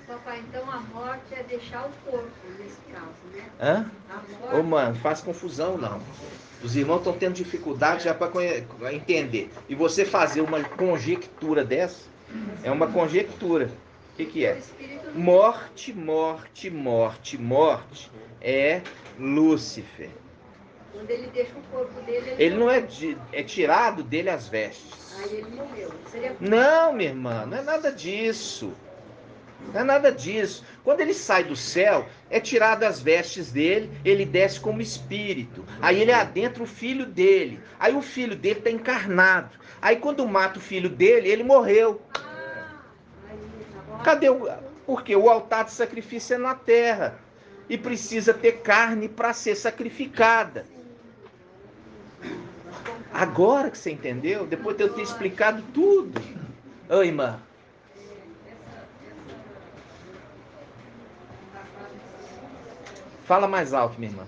Papai, então a morte é deixar o corpo, nesse caso, né? Hã? A morte... Ô, mano, faz confusão, não. Os irmãos estão tendo dificuldade já para entender. E você fazer uma conjectura dessa, é uma conjectura. O que é? Morte, morte, morte, morte é Lúcifer. Quando ele deixa o corpo dele, Ele não é tirado dele as vestes. Aí ele morreu. Seria... Não, minha irmã, não é nada disso. Não é nada disso. Quando ele sai do céu, é tirado as vestes dele, ele desce como espírito. Aí ele adentra o filho dele. Aí o filho dele está encarnado. Aí quando mata o filho dele, ele morreu. Cadê o... Porque o altar de sacrifício é na terra. E precisa ter carne para ser sacrificada. Agora que você entendeu, depois de eu ter explicado tudo. Oi, irmã. Fala mais alto, minha irmã.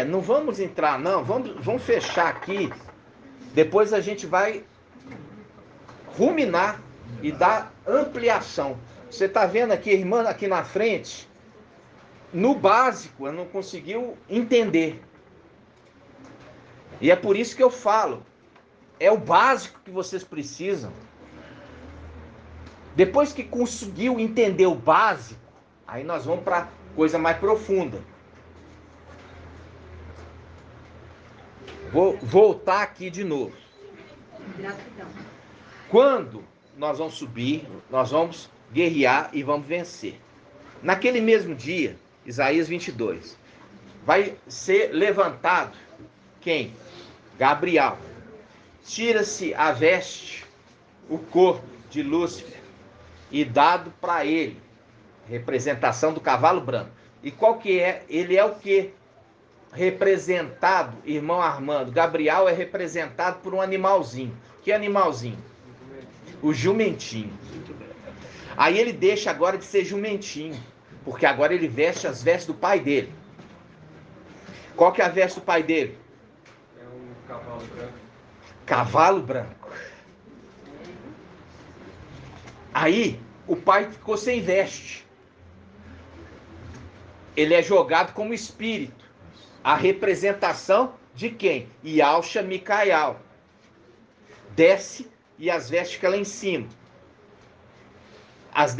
Não vamos entrar, não. Vamos fechar aqui. Depois a gente vai ruminar e dar ampliação. Você está vendo aqui, irmã, aqui na frente? No básico, eu não conseguiu entender. E é por isso que eu falo. É o básico que vocês precisam. Depois que conseguiu entender o básico, aí nós vamos para coisa mais profunda. Vou voltar aqui de novo. Gratidão. Quando nós vamos subir, nós vamos guerrear e vamos vencer. Naquele mesmo dia, Isaías 22, vai ser levantado quem? Gabriel. Tira-se a veste, o corpo de Lúcifer, e dado para ele, representação do cavalo branco. E qual que é? Ele é o que? Representado, irmão Armando, Gabriel é representado por um animalzinho. Que animalzinho? O jumentinho. Aí ele deixa agora de ser jumentinho, porque agora ele veste as vestes do pai dele. Qual que é a veste do pai dele? É um cavalo branco. Cavalo branco. Aí o pai ficou sem veste. Ele é jogado como espírito. A representação de quem? Yalcha Micael. Desce e as vestes ficam lá em cima. As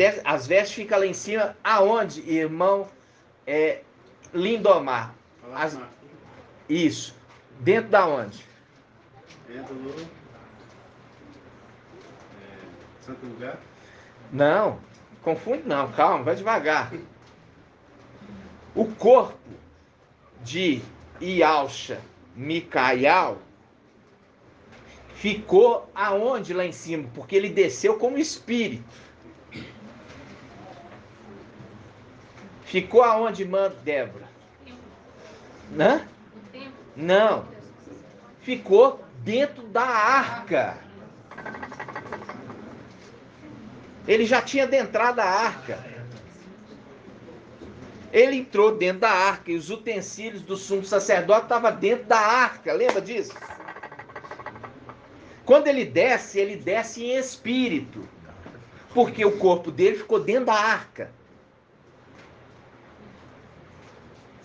vestes ficam lá em cima, aonde, irmão Lindomar? Isso. Dentro da onde? Dentro do santo lugar? Não, confunde não, calma, vai devagar. O corpo de Yalcha Micael ficou aonde lá em cima? Porque ele desceu como espírito. Ficou aonde, irmã Débora? Hã? Não. Ficou dentro da arca. Ele já tinha adentrado a arca. Ele entrou dentro da arca e os utensílios do sumo sacerdote estavam dentro da arca. Lembra disso? Quando ele desce em espírito. Porque o corpo dele ficou dentro da arca.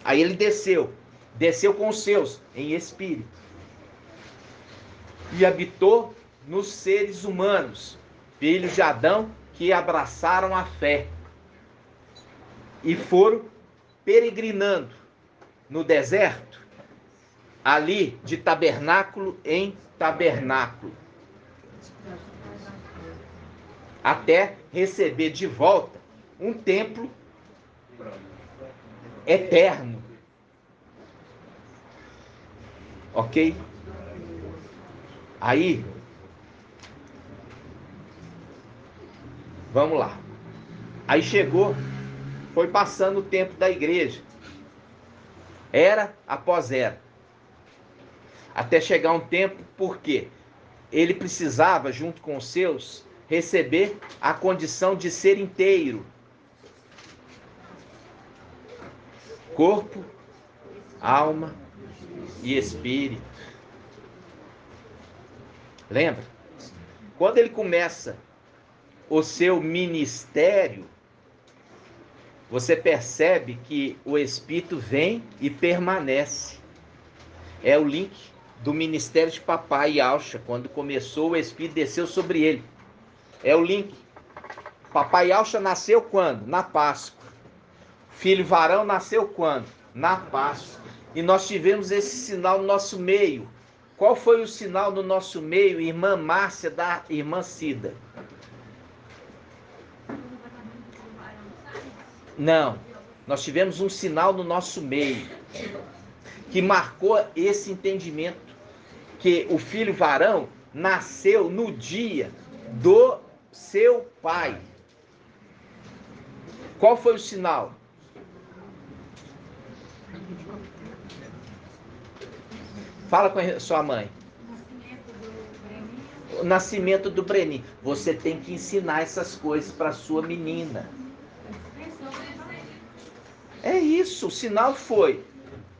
Aí ele desceu com os seus, em espírito. E habitou nos seres humanos, filhos de Adão, que abraçaram a fé. E foram peregrinando no deserto, ali de tabernáculo em tabernáculo, até receber de volta um templo eterno. Ok? Aí, vamos lá. Aí chegou, foi passando o tempo da igreja. Era após era. Até chegar um tempo, porque ele precisava, junto com os seus, receber a condição de ser inteiro. Corpo, alma e espírito. Lembra? quando ele começa o seu ministério, você percebe que o Espírito vem e permanece. É o link do ministério de papai Yahshua. Quando começou, o Espírito desceu sobre ele. É o link. Papai Yahshua nasceu quando? Na Páscoa. Filho varão nasceu quando? Na Páscoa. E nós tivemos esse sinal no nosso meio. Qual foi o sinal no nosso meio? Irmã Márcia da irmã Cida. Não, nós tivemos um sinal no nosso meio que marcou esse entendimento, que o filho varão nasceu no dia do seu pai. Qual foi o sinal? Fala com a sua mãe. O nascimento do Breninho. Você tem que ensinar essas coisas para sua menina. É isso, o sinal foi: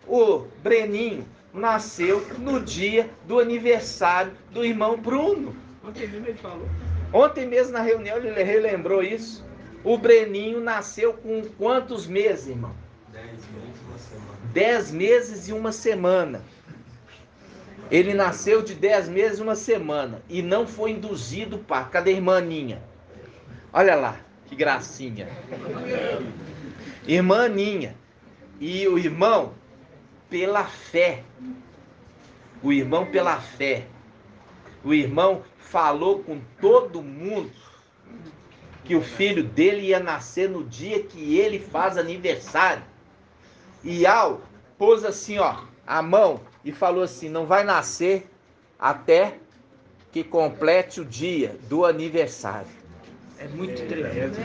o Breninho nasceu no dia do aniversário do irmão Bruno. Ontem mesmo ele falou. Ontem mesmo na reunião ele relembrou isso. O Breninho nasceu com quantos meses, irmão? 10 meses e uma semana. 10 meses e uma semana. Ele nasceu de 10 meses e uma semana e não foi induzido para. Cadê a irmã Aninha? Olha lá, que gracinha. Irmã Aninha. E o irmão, pela fé. O irmão pela fé. O irmão falou com todo mundo que o filho dele ia nascer no dia que ele faz aniversário. E Al pôs assim, ó, a mão e falou assim: não vai nascer até que complete o dia do aniversário. É muito tremendo.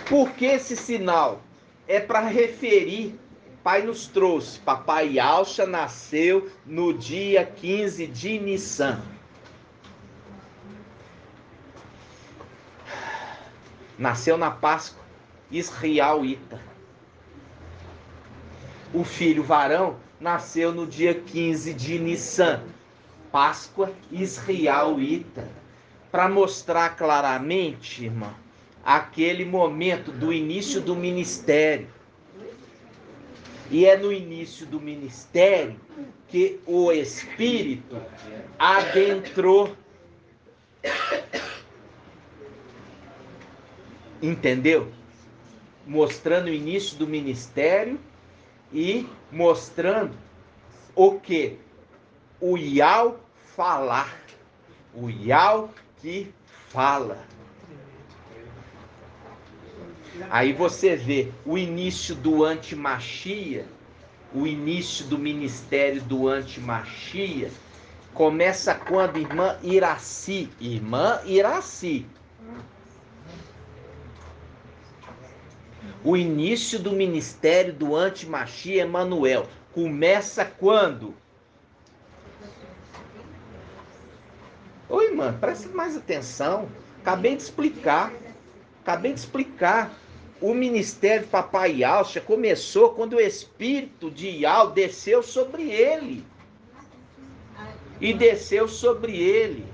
Por que esse sinal? É para referir, Pai nos trouxe, papai Yahshua nasceu no dia 15 de Nissan. Nasceu na Páscoa israelita. O filho varão nasceu no dia 15 de Nissan, Páscoa israelita. Para mostrar claramente, irmão, aquele momento do início do ministério. E é no início do ministério que o Espírito adentrou. Entendeu? Mostrando o início do ministério e mostrando o que? O Yau falar. O Yau que fala. Aí você vê o início do anti-Machia, o início do ministério do anti-Machia, começa quando, irmã Iraci? Irmã Iraci. O início do ministério do anti-Machia, Emanuel, começa quando? Ô irmã, presta mais atenção. Acabei de explicar. O ministério de papai Yahshua começou quando o Espírito de Yahweh desceu sobre ele. E desceu sobre ele.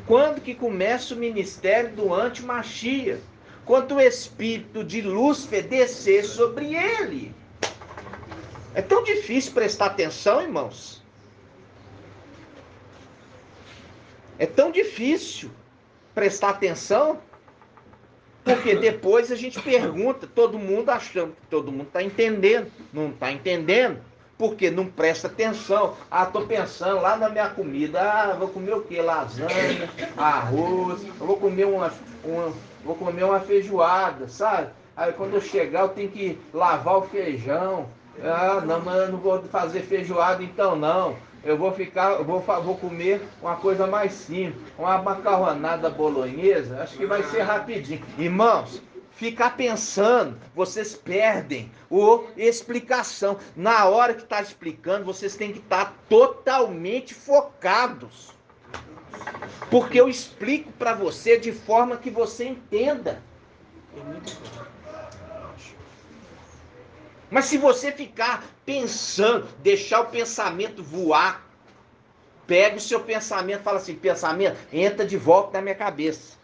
Quando que começa o ministério do anti-Machia? Quando o Espírito de Lúcifer descer sobre ele. É tão difícil prestar atenção, irmãos. É tão difícil prestar atenção. Porque depois a gente pergunta, todo mundo achando que todo mundo está entendendo. Não está entendendo, porque não presta atenção. Estou pensando lá na minha comida. Vou comer o quê? Lasanha, arroz. Eu vou comer uma feijoada, sabe? Aí quando eu chegar eu tenho que lavar o feijão. Não, mas eu não vou fazer feijoada então não. Eu vou comer uma coisa mais simples, uma macarronada bolonhesa, acho que vai ser rapidinho. Irmãos, ficar pensando, vocês perdem a explicação. Na hora que está explicando, vocês têm que estar totalmente focados. Porque eu explico para você de forma que você entenda. Mas se você ficar pensando, deixar o pensamento voar, pega o seu pensamento e fala assim, pensamento, entra de volta na minha cabeça.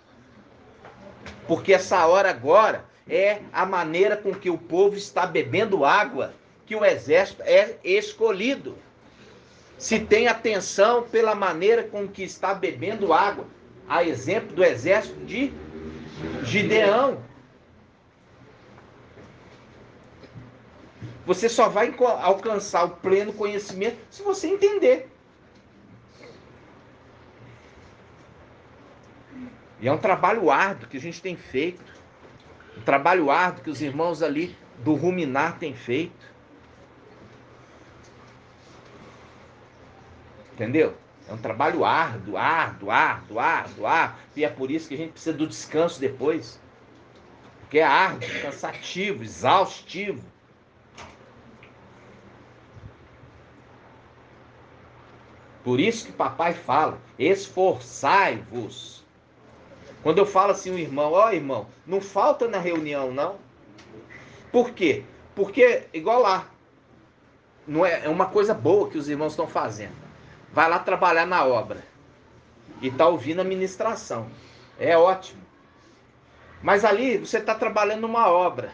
Porque essa hora agora é a maneira com que o povo está bebendo água, que o exército é escolhido. Se tem atenção pela maneira com que está bebendo água, a exemplo do exército de Gideão. Você só vai alcançar o pleno conhecimento se você entender. E é um trabalho árduo que a gente tem feito. Um trabalho árduo que os irmãos ali do Ruminar têm feito. Entendeu? É um trabalho árduo. E é por isso que a gente precisa do descanso depois. Porque é árduo, cansativo, exaustivo. Por isso que papai fala, esforçai-vos. Quando eu falo assim, o irmão, irmão, não falta na reunião, não. Por quê? Porque, igual lá, não é uma coisa boa que os irmãos estão fazendo. Vai lá trabalhar na obra e está ouvindo a ministração. É ótimo. Mas ali você está trabalhando numa obra.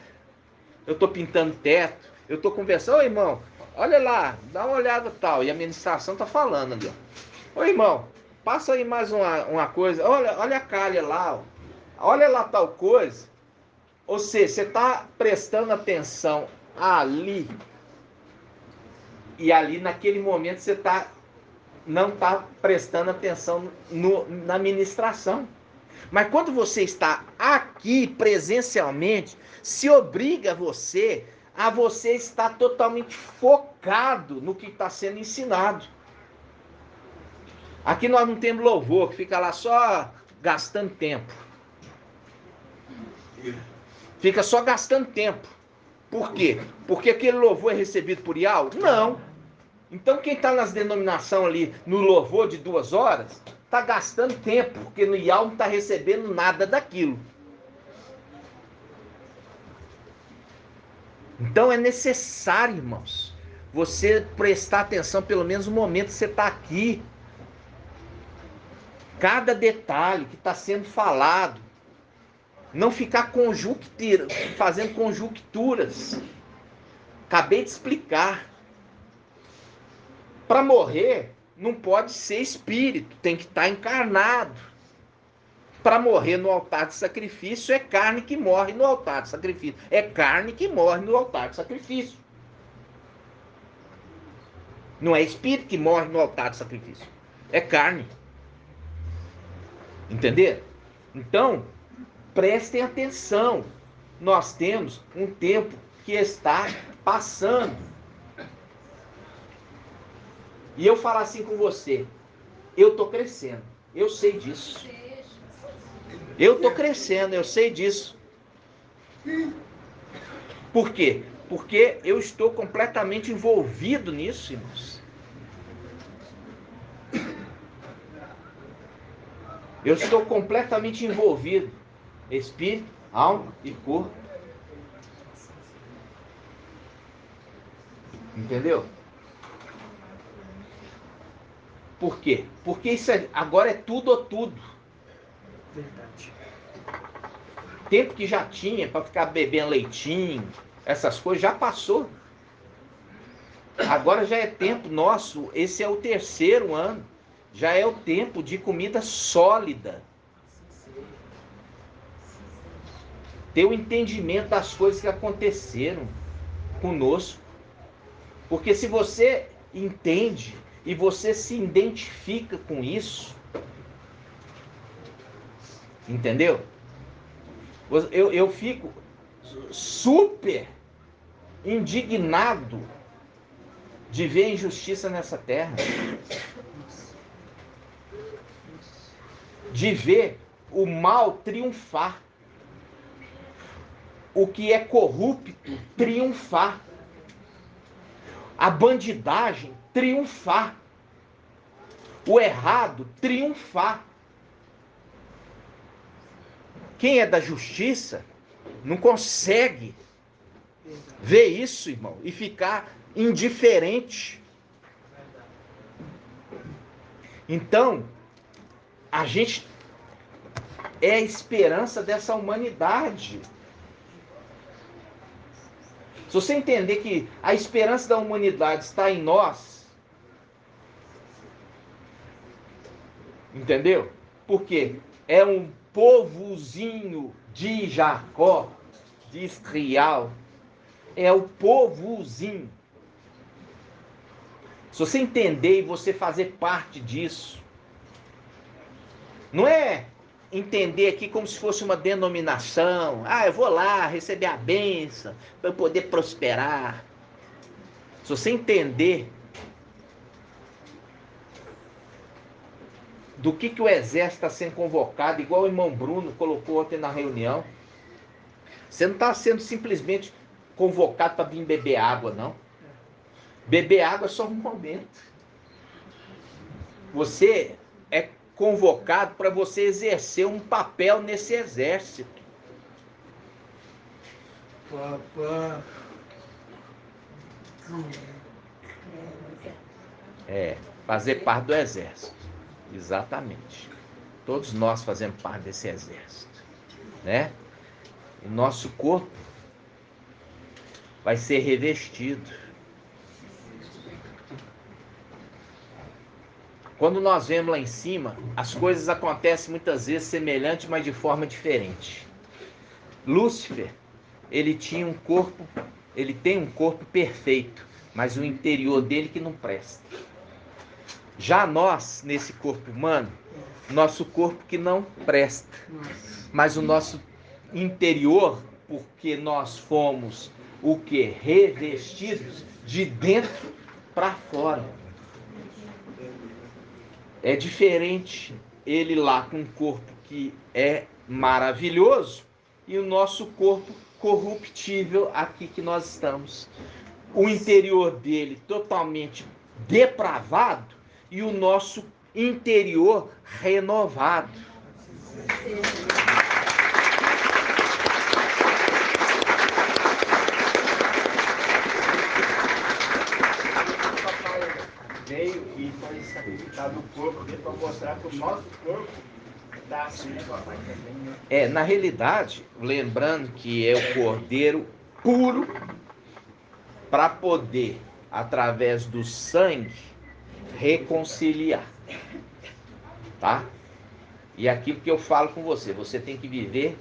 Eu estou pintando teto, eu estou conversando, irmão, olha lá, dá uma olhada tal. E a ministração está falando ali, ó. Irmão, passa aí mais uma coisa. Olha a calha lá, ó. Olha lá tal coisa. Ou seja, você está prestando atenção ali. E ali, naquele momento, você não está prestando atenção na ministração. Mas quando você está aqui presencialmente, se obriga a você estar totalmente focado no que está sendo ensinado. Aqui nós não temos louvor, que fica lá só gastando tempo. Fica só gastando tempo. Por quê? Porque aquele louvor é recebido por IAL? Não. Então quem está nas denominações ali, no louvor de 2 horas, está gastando tempo, porque no IAL não está recebendo nada daquilo. Então é necessário, irmãos, você prestar atenção, pelo menos no momento que você está aqui. Cada detalhe que está sendo falado. Não ficar fazendo conjunturas. Acabei de explicar. Para morrer, não pode ser espírito, tem que estar encarnado. Para morrer no altar de sacrifício, é carne que morre no altar de sacrifício. É carne que morre no altar de sacrifício. Não é espírito que morre no altar de sacrifício. É carne. Entender? Então, prestem atenção. Nós temos um tempo que está passando. E eu falar assim com você, eu estou crescendo, eu sei disso. Eu estou crescendo, eu sei disso. Por quê? Porque eu estou completamente envolvido nisso, irmãos. Eu estou completamente envolvido. Espírito, alma e corpo. Entendeu? Por quê? Porque isso agora é tudo ou tudo. Verdade. Tempo que já tinha para ficar bebendo leitinho, essas coisas, já passou. Agora já é tempo nosso, esse é o 3º ano. Já é o tempo de comida sólida. Ter o entendimento das coisas que aconteceram conosco. Porque se você entende e você se identifica com isso, entendeu? Eu fico super indignado de ver injustiça nessa terra. De ver o mal triunfar. O que é corrupto triunfar. A bandidagem triunfar. O errado triunfar. Quem é da justiça não consegue ver isso, irmão, e ficar indiferente. Então, a gente é a esperança dessa humanidade. Se você entender que a esperança da humanidade está em nós, entendeu? Porque é um povozinho de Jacó, de Israel, é o povozinho. Se você entender e você fazer parte disso, não é entender aqui como se fosse uma denominação. Ah, eu vou lá receber a bênção para eu poder prosperar. Se você entender do que o exército está sendo convocado, igual o irmão Bruno colocou ontem na reunião, você não está sendo simplesmente convocado para vir beber água, não. Beber água é só um momento. Você é convocado para você exercer um papel nesse exército. Fazer parte do exército. Exatamente. Todos nós fazemos parte desse exército, né? O nosso corpo vai ser revestido. Quando nós vemos lá em cima, as coisas acontecem muitas vezes semelhantes, mas de forma diferente. Lúcifer, ele tem um corpo perfeito, mas o interior dele que não presta. Já nós, nesse corpo humano, nosso corpo que não presta, mas o nosso interior, porque nós fomos o que? Revestidos de dentro para fora. É diferente ele lá com um corpo que é maravilhoso e o nosso corpo corruptível aqui que nós estamos. O interior dele totalmente depravado e o nosso interior renovado. Veio e foi sacrificado o corpo dele para mostrar que o nosso corpo está assim, né, papai? Também, né? Na realidade, lembrando que é o cordeiro puro para poder, através do sangue, reconciliar. Tá? E aquilo que eu falo com você, você tem que viver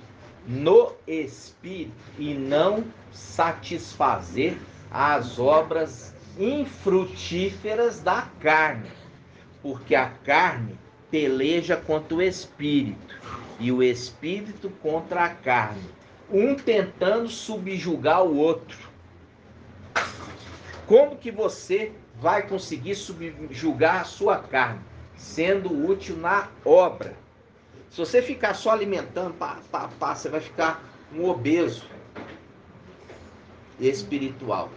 no Espírito e não satisfazer as obras infrutíferas da carne, porque a carne peleja contra o Espírito e o Espírito contra a carne, um tentando subjugar o outro. Como que você vai conseguir subjugar a sua carne? Sendo útil na obra. Se você ficar só alimentando, você vai ficar um obeso espiritual.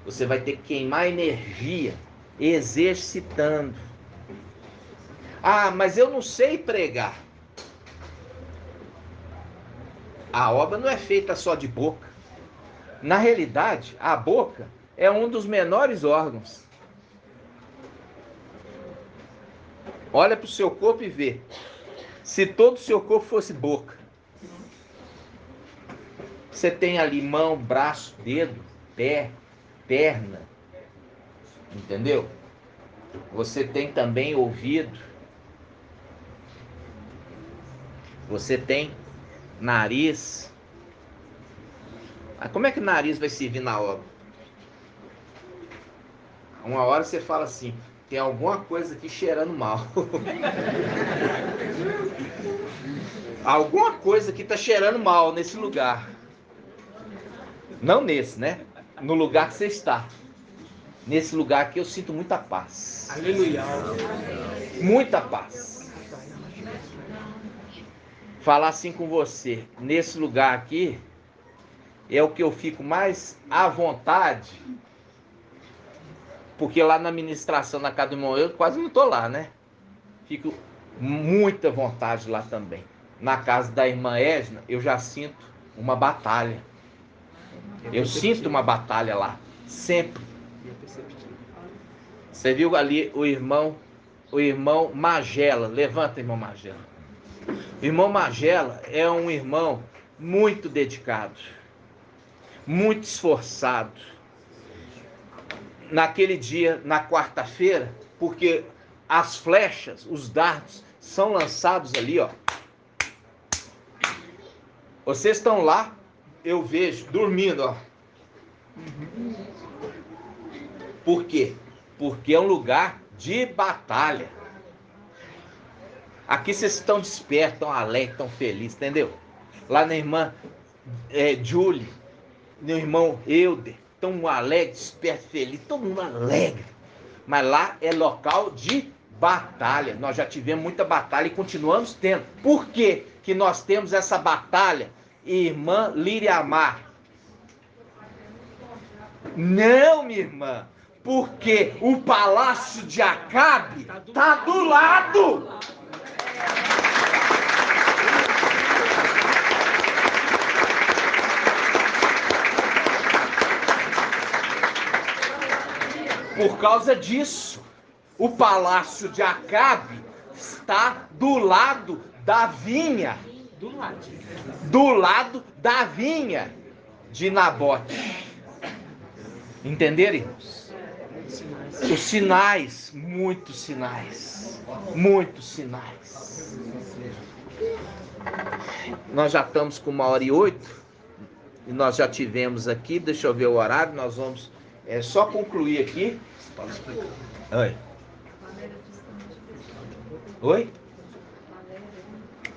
Você vai ter que queimar energia exercitando. Ah, mas eu não sei pregar. A obra não é feita só de boca. Na realidade, a boca é um dos menores órgãos. Olha para o seu corpo e vê. Se todo o seu corpo fosse boca. Você tem ali mão, braço, dedo, pé, perna. Entendeu? Você tem também ouvido. Você tem nariz. Mas como é que o nariz vai servir na obra? Uma hora você fala assim, tem alguma coisa aqui cheirando mal. Alguma coisa aqui está cheirando mal nesse lugar. Não nesse, né? No lugar que você está. Nesse lugar aqui eu sinto muita paz. Aleluia. Muita paz. Falar assim com você, nesse lugar aqui, é o que eu fico mais à vontade, porque lá na ministração na casa do irmão eu quase não estou lá, né? Fico muita vontade lá também. na casa da irmã Edna, eu já sinto uma batalha. Eu sinto uma batalha lá, sempre. Você viu ali o irmão Magela. Levanta, irmão Magela. O irmão Magela é um irmão muito dedicado, muito esforçado. Naquele dia, na quarta-feira, porque as flechas, os dardos, são lançados ali, ó. Vocês estão lá, eu vejo, dormindo, ó. Por quê? Porque é um lugar de batalha. Aqui vocês estão despertos, estão alegres, estão felizes, entendeu? Lá na irmã Julie, no irmão Euder, estão alegres, despertos, felizes, todo mundo alegre. Mas lá é local de batalha. Nós já tivemos muita batalha e continuamos tendo. Por que que nós temos essa batalha, irmã Liriamar? Não, minha irmã, porque o palácio de Acabe está do lado. Por causa disso, o palácio de Acabe está do lado da vinha. Do lado da vinha de Nabote. Entenderam, irmãos? Os sinais, muitos sinais. Muitos sinais. Nós já estamos com 1h08. E nós já tivemos aqui, deixa eu ver o horário, nós vamos só concluir aqui. Oi. Oi?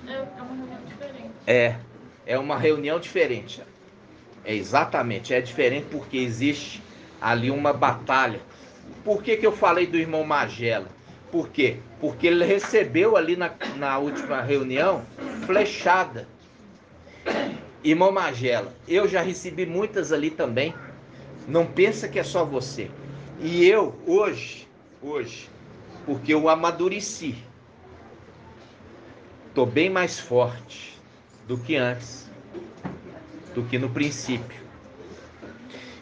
É uma reunião diferente. É uma reunião diferente. Exatamente, é diferente porque existe ali uma batalha. Por que que eu falei do irmão Magela? Por quê? Porque ele recebeu ali na última reunião flechada. Irmão Magela, eu já recebi muitas ali também. Não pensa que é só você. E eu, hoje, porque eu amadureci, estou bem mais forte do que antes, do que no princípio.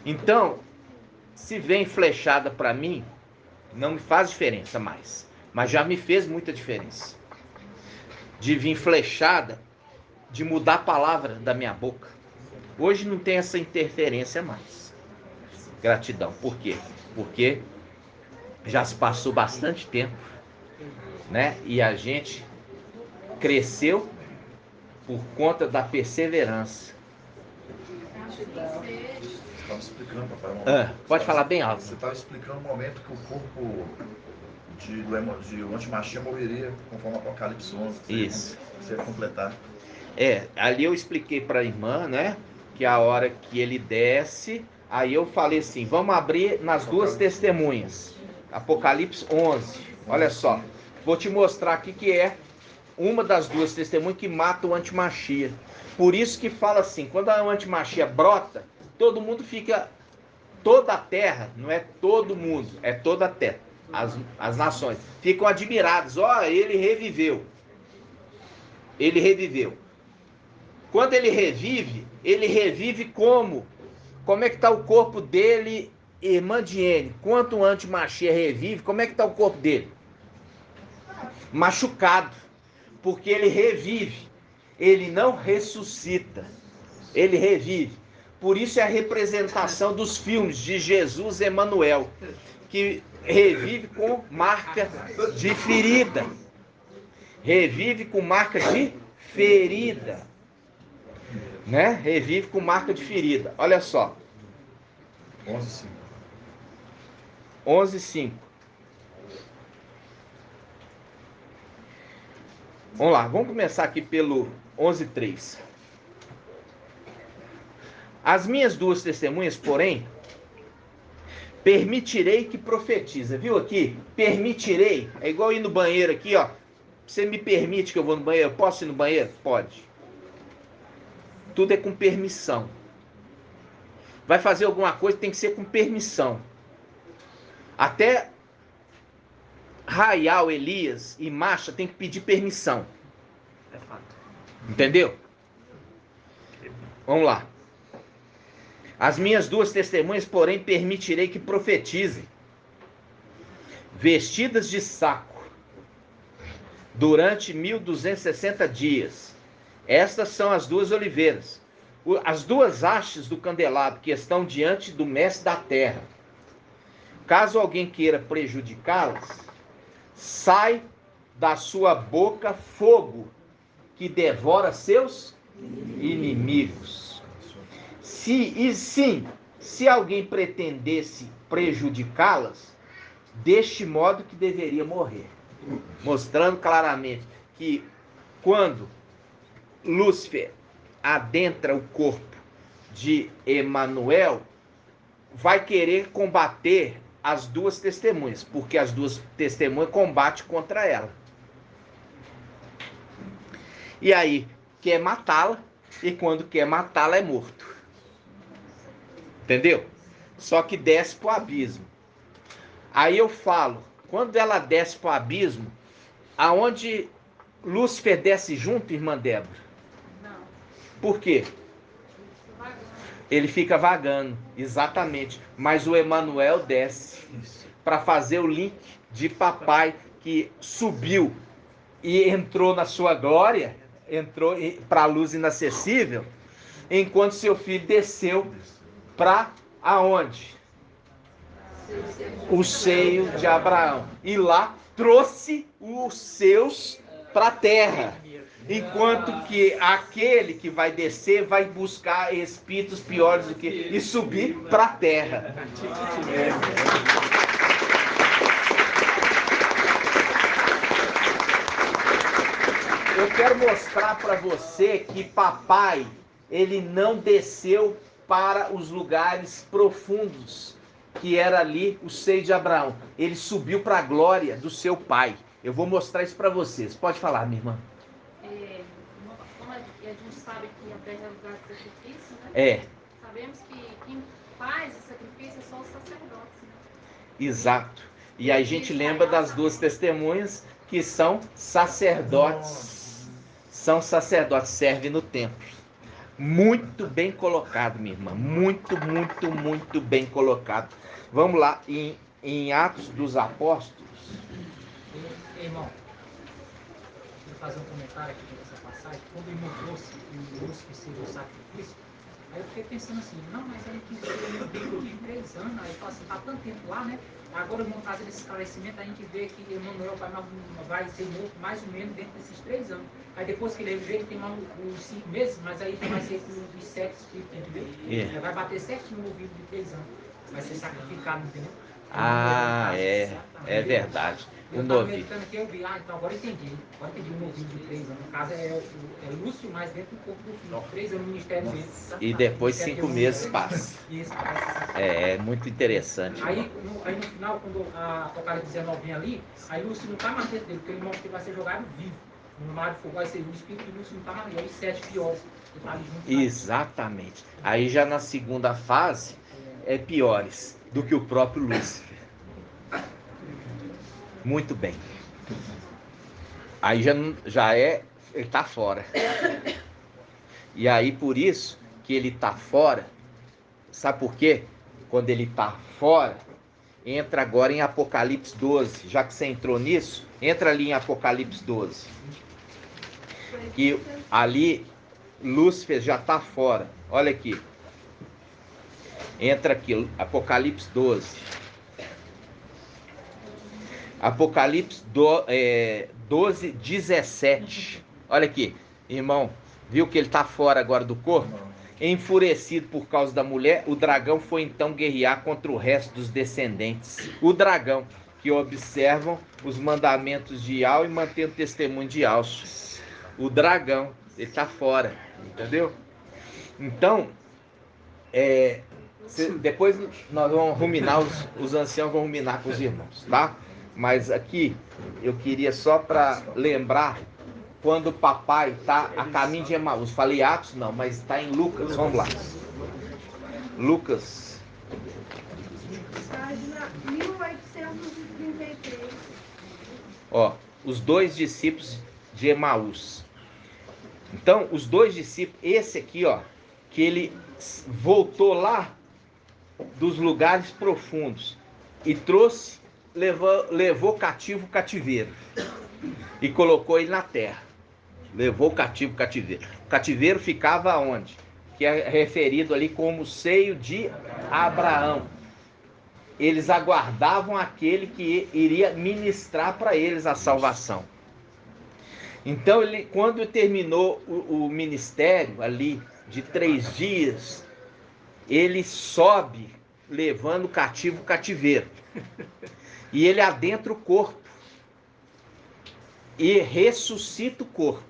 Então, se vem flechada para mim, não me faz diferença mais. Mas já me fez muita diferença. De vir flechada, de mudar a palavra da minha boca. Hoje não tem essa interferência mais. Gratidão. Por quê? Porque já se passou bastante tempo, né? E a gente cresceu por conta da perseverança. Você estava explicando, papai. Pode falar bem alto. Você estava explicando o momento que o corpo de antimachia morreria, conforme Apocalipse 11. Isso. Você ia completar. Ali eu expliquei para a irmã, né? Que a hora que ele desce, aí eu falei assim, vamos abrir nas duas testemunhas. Apocalipse 11. Olha só. Vou te mostrar aqui que é uma das duas testemunhas que mata o antimachia. Por isso que fala assim, quando a antimachia brota, todo mundo fica, toda a terra, não é todo mundo, é toda a terra, as nações, ficam admiradas, ele reviveu. Ele reviveu. Quando ele revive como? Como é que está o corpo dele, irmã Diene? Quando o antimachia revive, como é que está o corpo dele? Machucado, porque ele revive, ele não ressuscita, ele revive. Por isso é a representação dos filmes de Jesus Emanuel, que revive com marca de ferida. Revive com marca de ferida. Né? Revive com marca de ferida. Olha só. 11:5. Vamos lá, vamos começar aqui pelo 11:3. As minhas duas testemunhas, porém, permitirei que profetiza. Viu aqui? Permitirei. É igual ir no banheiro aqui, ó. Você me permite que eu vou no banheiro? Posso ir no banheiro? Pode. Tudo é com permissão. Vai fazer alguma coisa, tem que ser com permissão. Até Raial, Elias e Macha tem que pedir permissão. É fato. Entendeu? Vamos lá. As minhas duas testemunhas, porém, permitirei que profetizem, vestidas de saco, durante 1260 dias. Estas são as duas oliveiras, as duas hastes do candelabro que estão diante do mestre da terra. Caso alguém queira prejudicá-las, sai da sua boca fogo que devora seus inimigos. Se alguém pretendesse prejudicá-las, deste modo que deveria morrer. Mostrando claramente que quando Lúcifer adentra o corpo de Emanuel, vai querer combater as duas testemunhas, porque as duas testemunhas combatem contra ela. E aí, quer matá-la, e quando quer matá-la é morto. Entendeu? Só que desce para o abismo. Aí eu falo, quando ela desce para o abismo, aonde Lúcifer desce junto, irmã Débora? Não. Por quê? Ele fica vagando, exatamente. Mas o Emanuel desce para fazer o link de papai que subiu e entrou na sua glória, entrou para a luz inacessível, enquanto seu filho desceu para aonde? O seio de Abraão. E lá trouxe os seus para a terra. Enquanto que aquele que vai descer vai buscar espíritos piores do que e subir para a terra. Eu quero mostrar para você que papai, ele não desceu para os lugares profundos, que era ali o seio de Abraão. Ele subiu para a glória do seu pai. Eu vou mostrar isso para vocês. Pode falar, minha irmã. Como a gente sabe que a terra é lugar de sacrifício, né? É. Sabemos que quem faz o sacrifício é só os sacerdotes, né? Exato. E aí a gente lembra das duas testemunhas que são sacerdotes. São sacerdotes, servem no templo. Muito bem colocado, minha irmã. Muito, muito, muito bem colocado. Vamos lá, em Atos dos Apóstolos. Irmão, vou fazer um comentário aqui nessa passagem. Quando o irmão trouxe o Lúcifer seria o sacrifício, aí eu fiquei pensando assim, não, mas ele quis ver o Bíblia de 3 anos, aí eu falo assim, tá tanto tempo lá, né? Agora, irmão, trazendo esse esclarecimento, a gente vê que Emanuel vai ser morto mais ou menos dentro desses 3 anos. Aí depois que ele veio, ele tem mais uns 5 meses, mas aí vai ser os 7 espíritos, entendeu? É. Vai bater certinho no ouvido de 3 anos. Vai ser sacrificado, entendeu? Ah, é verdade. Eu estava meditando aqui, eu vi, então agora entendi. Agora entendi o motivo de 3 anos. No caso é Lúcio, mas dentro do corpo do filho. 3 anos no ministério dele. E depois 5 meses passa. Isso, passa. É muito interessante. Aí no final, quando a Apocalipse 19 vem ali, aí Lúcio não está mais dentro dele, porque ele mostra que vai ser jogado vivo. No mar de fogo vai ser o espírito de Lúcio não está mais ali. Aí os 7 piores que tá ali junto. Exatamente. Aí já na segunda fase é piores do que o próprio Lúcifer. Muito bem. Aí já ele está fora. E aí por isso que ele está fora, sabe por quê? Quando ele está fora, entra agora em Apocalipse 12. Já que você entrou nisso, entra ali em Apocalipse 12. Que ali Lúcifer já está fora. Olha aqui. Entra aqui, Apocalipse 12. Apocalipse 12, 17. Olha aqui, irmão. Viu que ele está fora agora do corpo? Enfurecido por causa da mulher, o dragão foi então guerrear contra o resto dos descendentes. O dragão, que observam os mandamentos de Yahweh e mantém o testemunho de Yahshua. O dragão, ele está fora. Entendeu? Então, depois nós vamos ruminar, os anciãos vão ruminar com os irmãos, tá? Mas aqui, eu queria só para lembrar, quando o papai está a caminho de Emaús. Falei Atos, não, mas está em Lucas. Vamos lá. Lucas. Página 1833. Ó, os 2 discípulos de Emaús. Então, os dois discípulos, esse aqui, ó, que ele voltou lá dos lugares profundos e trouxe, levou cativo o cativeiro e colocou ele na terra. Levou cativo o cativeiro. O cativeiro ficava onde? Que é referido ali como seio de Abraão. Eles aguardavam aquele que iria ministrar para eles a salvação. Então, quando terminou o ministério ali de 3 dias, ele sobe levando o cativo o cativeiro. E ele adentra o corpo e ressuscita o corpo.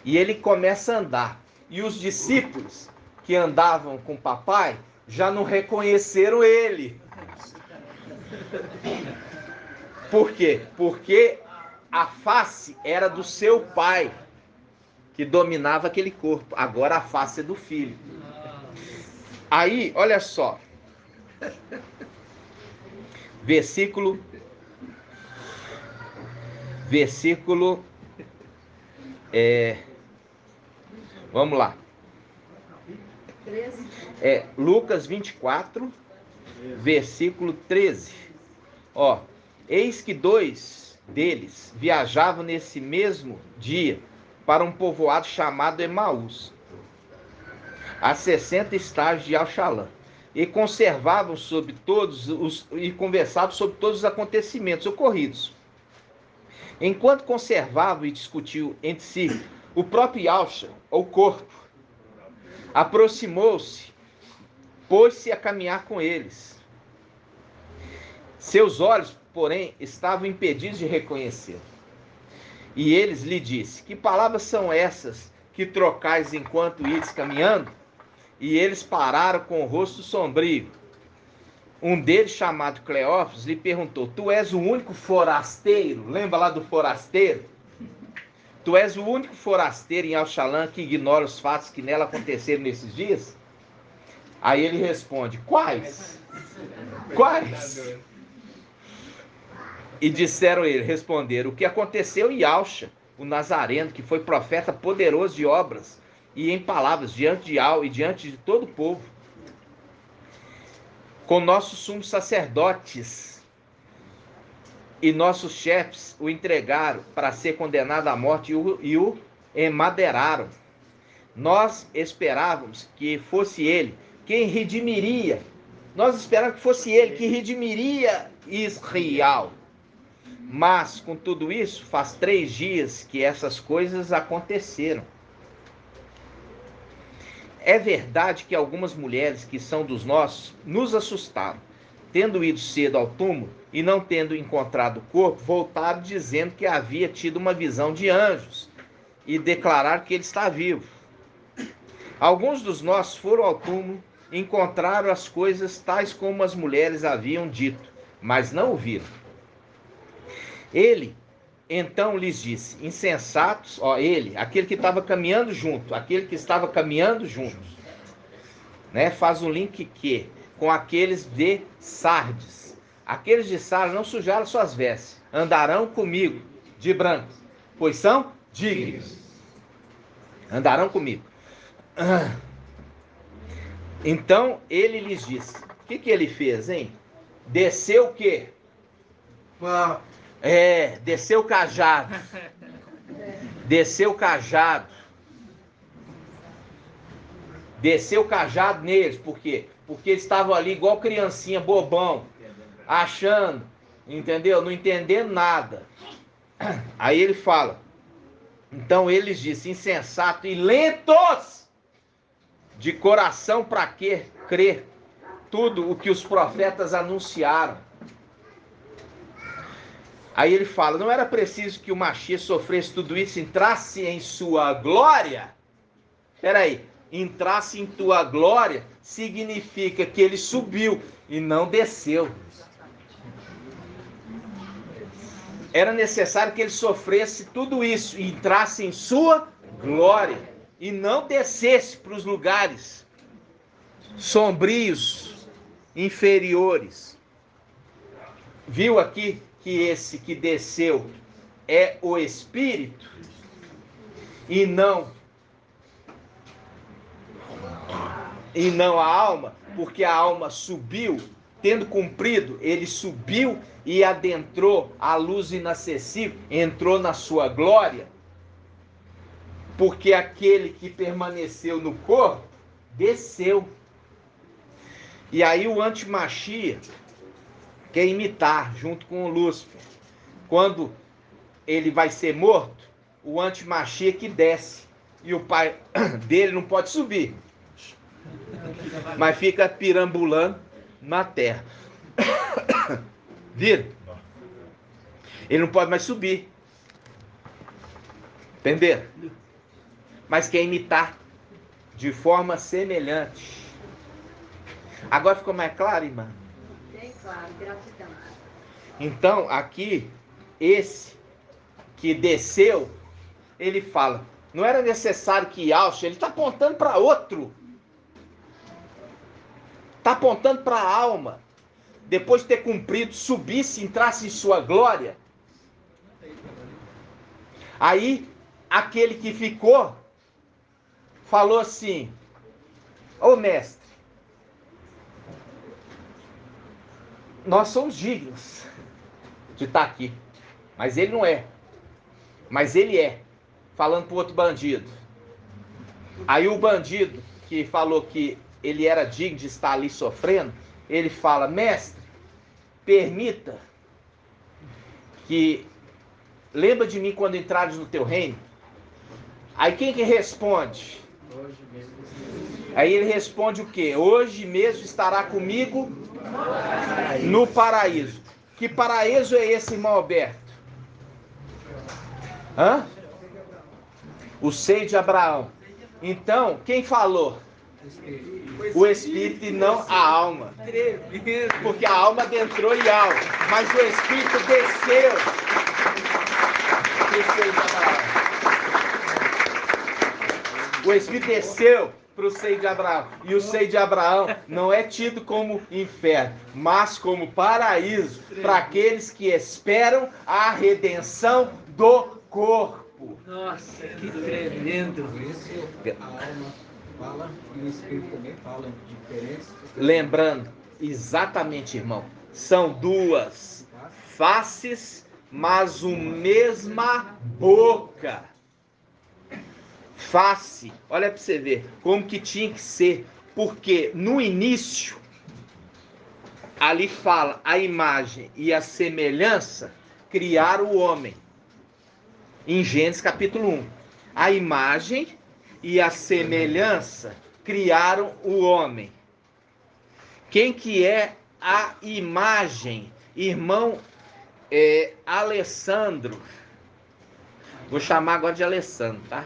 E ele começa a andar. E os discípulos que andavam com o papai já não reconheceram ele. Por quê? Porque a face era do seu pai, que dominava aquele corpo. Agora a face é do filho. Aí, olha só. Versículo vamos lá. Lucas 24, versículo 13. Ó, eis que 2 deles viajavam nesse mesmo dia para um povoado chamado Emaús, a 60 estágios de Alxalã, e conversavam sobre todos os acontecimentos ocorridos. Enquanto conservavam e discutiam entre si, o próprio Yahshua, ou corpo, aproximou-se, pôs-se a caminhar com eles. Seus olhos, porém, estavam impedidos de reconhecê-lo. E eles lhe disse: que palavras são essas que trocais enquanto ides caminhando? E eles pararam com o rosto sombrio. Um deles, chamado Cleófas, lhe perguntou: tu és o único forasteiro? Lembra lá do forasteiro? Tu és o único forasteiro em Alxalã que ignora os fatos que nela aconteceram nesses dias? Aí ele responde: quais? Quais? E disseram ele, responderam: o que aconteceu em Yahshua, o Nazareno, que foi profeta poderoso de obras e em palavras diante de Al e diante de todo o povo. Com nossos sumos sacerdotes e nossos chefes o entregaram para ser condenado à morte e o emadeiraram. Nós esperávamos que fosse ele quem redimiria. Nós esperávamos que fosse ele que redimiria Israel. Mas, com tudo isso, faz 3 dias que essas coisas aconteceram. É verdade que algumas mulheres que são dos nossos nos assustaram. Tendo ido cedo ao túmulo e não tendo encontrado o corpo, voltaram dizendo que havia tido uma visão de anjos e declararam que ele está vivo. Alguns dos nossos foram ao túmulo e encontraram as coisas tais como as mulheres haviam dito, mas não o viram. Ele então lhes disse: insensatos, aquele que estava caminhando junto, né? Faz um link com aqueles de Sardes. Aqueles de Sardes não sujaram suas vestes, andarão comigo de branco, pois são dignos. Andarão comigo. Então ele lhes disse: o que ele fez, hein? Desceu o quê? Desceu o cajado. Desceu o cajado. Desceu o cajado neles. Por quê? Porque eles estavam ali igual criancinha, bobão, achando, entendeu? Não entendendo nada. Aí ele fala: então eles disse: insensato e lentos de coração, para que crer tudo o que os profetas anunciaram. Aí ele fala: não era preciso que o Mashiach sofresse tudo isso, entrasse em sua glória? Peraí, entrasse em tua glória significa que ele subiu e não desceu. Era necessário que ele sofresse tudo isso e entrasse em sua glória e não descesse para os lugares sombrios, inferiores. Viu aqui que esse que desceu é o Espírito? e não a alma, porque a alma subiu, tendo cumprido, ele subiu e adentrou a luz inacessível, entrou na sua glória, porque aquele que permaneceu no corpo, desceu. E aí o antimachia quer imitar, junto com o Lúcifer. Quando ele vai ser morto, o antimachia que desce, e o pai dele não pode subir, mas fica pirambulando na terra. Viram? Ele não pode mais subir. Entenderam? Mas quer imitar de forma semelhante. Agora ficou mais claro, irmã? Bem claro, gratidão. Então, aqui, esse que desceu, ele fala, não era necessário que Yahshua, ele está apontando para outro. Está apontando para a alma. Depois de ter cumprido, subisse, entrasse em sua glória. Aí, aquele que ficou, falou assim, ô mestre, nós somos dignos de estar aqui, mas ele não é. Mas ele é, falando para o outro bandido. Aí o bandido que falou que ele era digno de estar ali sofrendo, ele fala, mestre, permita que, lembra de mim quando entrares no teu reino? Aí quem que responde? Aí ele responde o quê? Hoje mesmo estará comigo no paraíso. Que paraíso é esse, irmão Alberto? Hã? O seio de Abraão. Então, quem falou? O Espírito e não a alma. Porque a alma adentrou em alma, mas o Espírito desceu. Desceu de Abraão. O Espírito desceu para o seio de Abraão. E o seio de Abraão não é tido como inferno, mas como paraíso para aqueles que esperam a redenção do corpo. Nossa, que tremendo. Isso, a alma fala e o Espírito também fala diferentes. Lembrando, exatamente, irmão, são duas faces, mas uma mesma boca. Face, olha para você ver como que tinha que ser, porque no início ali fala a imagem e a semelhança criaram o homem. Em Gênesis capítulo 1, a imagem e a semelhança criaram o homem. Quem que é a imagem? Irmão Alessandro. Vou chamar agora de Alessandro, tá?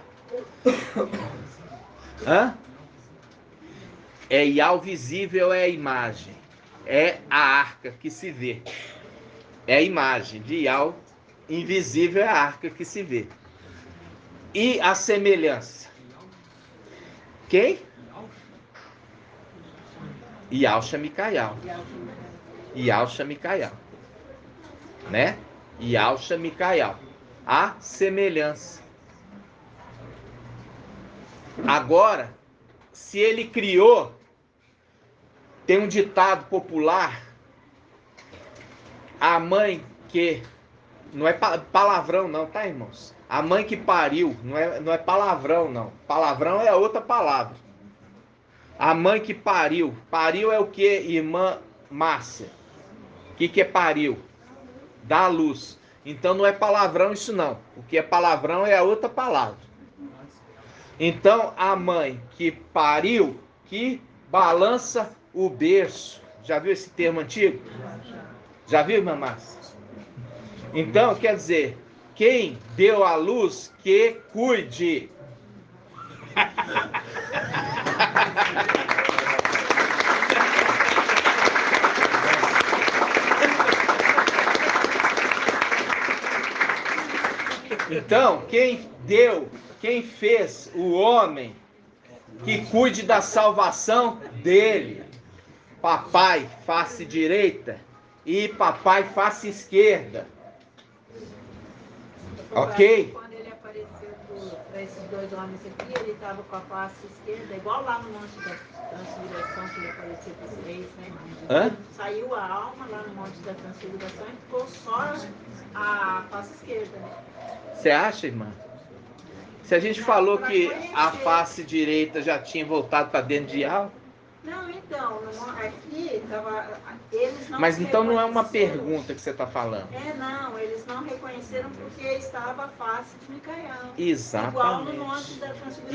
Hã? Yahweh visível é a imagem. É a arca que se vê. É a imagem de Yahweh invisível, é a arca que se vê. E a semelhança? Quem? Yahshua Micael. Yahshua Micael. Né? Yahshua Micael. A semelhança. Agora, se ele criou, tem um ditado popular, a mãe que, não é palavrão não, tá, irmãos? A mãe que pariu, não é palavrão não, palavrão é outra palavra. A mãe que pariu, pariu é o que, irmã Márcia? O que é pariu? Dá a luz. Então não é palavrão isso não, o que é palavrão é a outra palavra. Então, a mãe que pariu, que balança o berço. Já viu esse termo antigo? Já viu, irmã Márcia? Então, quer dizer, quem deu a luz, que cuide. Então, quem fez o homem, que cuide da salvação dele. Papai, face direita, e papai, face esquerda. Ok? Quando ele apareceu para esses dois homens aqui, ele estava com a face esquerda, igual lá no Monte da Transfiguração, que ele apareceu para os três, né? Hã? Saiu a alma lá no Monte da Transfiguração e ficou só a face esquerda. Você acha, irmã? Se a gente falou que a face direita já tinha voltado para dentro de alma. Não, então, aqui estava. Eles não. Mas então não é uma pergunta que você está falando. Não, eles não reconheceram porque estava a face de Micael. Exatamente. Igual no Monte da Transfiguração.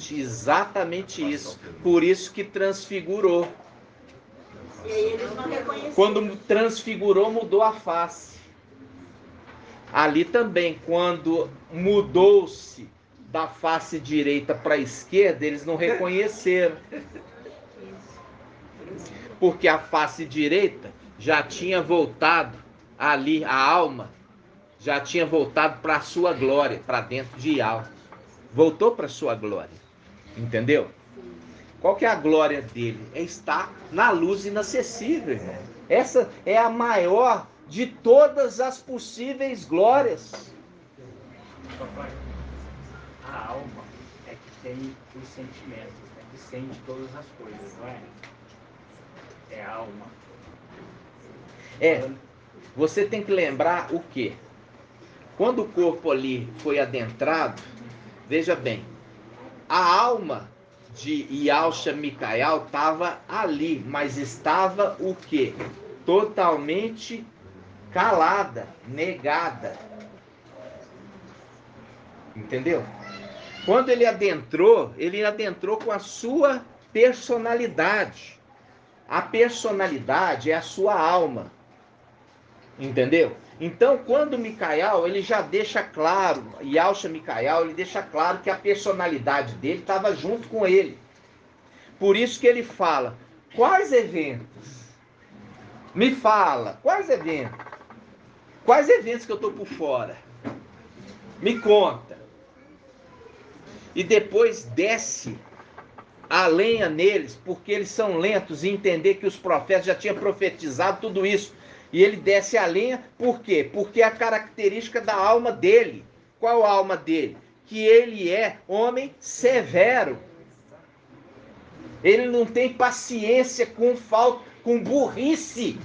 Exatamente isso. Por isso que transfigurou. E aí eles não reconheceram. Quando transfigurou, mudou a face. Ali também, quando mudou-se da face direita para a esquerda, eles não reconheceram. Porque a face direita já tinha voltado ali, a alma já tinha voltado para a sua glória, para dentro de alma. Voltou para a sua glória. Entendeu? Qual que é a glória dele? É estar na luz inacessível, irmão. Essa é a maior de todas as possíveis glórias. Papai, a alma é que tem os sentimentos, né? Que sente todas as coisas, não é? É a alma. Você tem que lembrar o quê? Quando o corpo ali foi adentrado, veja bem, a alma de Yalcha Micael estava ali, mas estava o quê? Totalmente calada, negada. Entendeu? Quando ele adentrou com a sua personalidade. A personalidade é a sua alma. Entendeu? Então, quando Micael, ele já deixa claro, Yalcha Micael, ele deixa claro que a personalidade dele estava junto com ele. Por isso que ele fala, quais eventos? Me fala, quais eventos? Quais eventos que eu estou por fora? Me conta. E depois desce a lenha neles, porque eles são lentos em entender que os profetas já tinham profetizado tudo isso. E ele desce a lenha, por quê? Porque é a característica da alma dele. Qual a alma dele? Que ele é homem severo. Ele não tem paciência com burrice.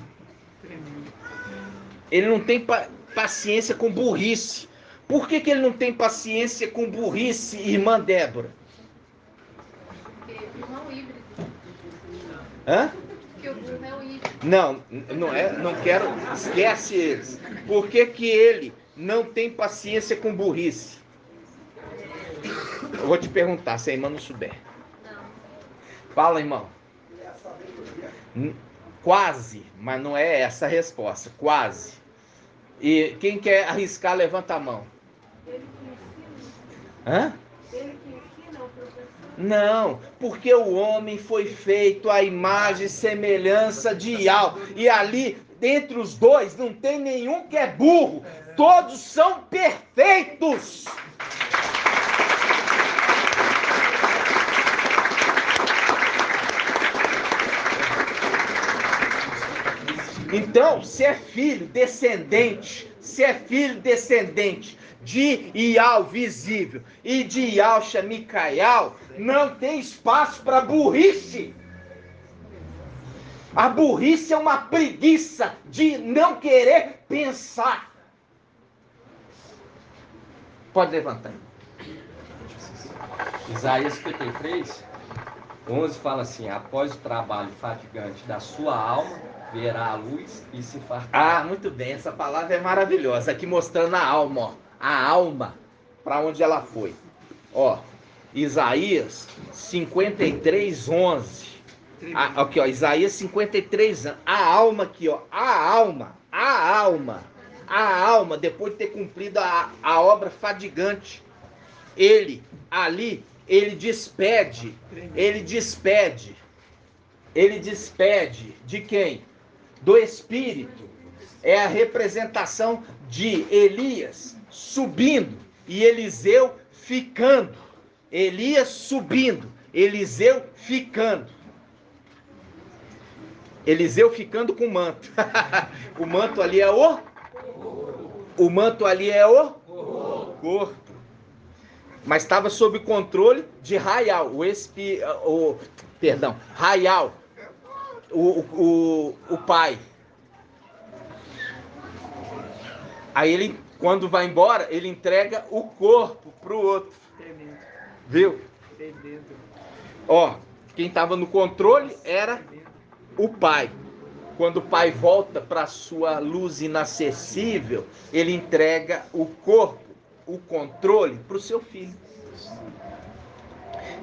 Ele não tem paciência com burrice. Por que ele não tem paciência com burrice, irmã Débora? Porque irmão híbrido. Hã? Porque o burro é o híbrido. Não é, não quero, esquece eles. Por que ele não tem paciência com burrice? Eu vou te perguntar, se a irmã não souber. Não. Fala, irmão. Quase, mas não é essa a resposta. Quase. E quem quer arriscar, levanta a mão. Ele que ensina? Hã? Ele que ensina o professor? Não, porque o homem foi feito à imagem e semelhança de Yahweh. E ali, entre os dois, não tem nenhum que é burro. Todos são perfeitos. Então, se é filho descendente de Ial visível e de Yalcha Micael, não tem espaço para burrice. A burrice é uma preguiça de não querer pensar. Pode levantar. Isaías 53, 11 fala assim: após o trabalho fatigante da sua alma, verá a luz e se fartará. Ah, muito bem, essa palavra é maravilhosa. Aqui mostrando a alma, ó. A alma, para onde ela foi. Ó, Isaías 53, 11. Aqui, ó, Isaías 53, a alma aqui, ó. A alma, depois de ter cumprido a obra fadigante, ele despede de quem? Do Espírito. É a representação de Elias subindo e Eliseu ficando. Elias subindo, Eliseu ficando. Eliseu ficando com o manto. O manto ali é o corpo. Mas estava sob controle de Raial, Raial, o pai. Aí ele, quando vai embora, ele entrega o corpo pro outro. Viu? Ó, quem estava no controle era o pai. Quando o pai volta para sua luz inacessível, ele entrega o corpo, o controle, para o seu filho.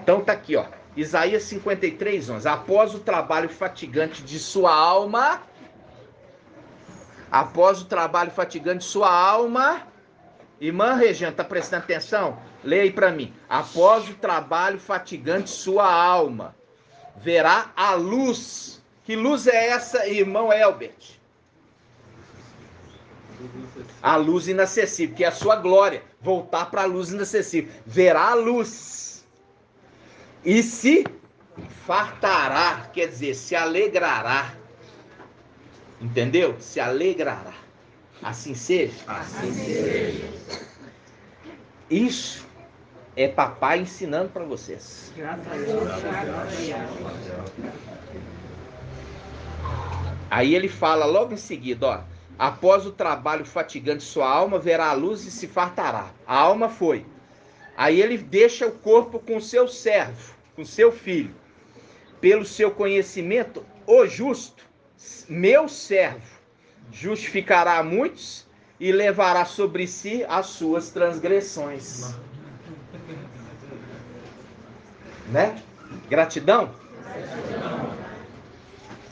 Então tá aqui, ó. Isaías 53:11. Após o trabalho fatigante de sua alma, irmã Regina, tá prestando atenção? Leia aí para mim. Após o trabalho fatigante de sua alma, verá a luz. Que luz é essa, irmão Elbert? A luz inacessível, que é a sua glória. Voltar para a luz inacessível. Verá a luz. E se fartará, quer dizer, se alegrará. Entendeu? Se alegrará. Assim seja? Assim seja. Isso é papai ensinando para vocês. Graças a Deus. Aí ele fala logo em seguida, ó. Após o trabalho fatigante de sua alma, verá a luz e se fartará. A alma foi. Aí ele deixa o corpo com seu servo, com seu filho. Pelo seu conhecimento, o justo, meu servo, justificará muitos e levará sobre si as suas transgressões. Né? Gratidão?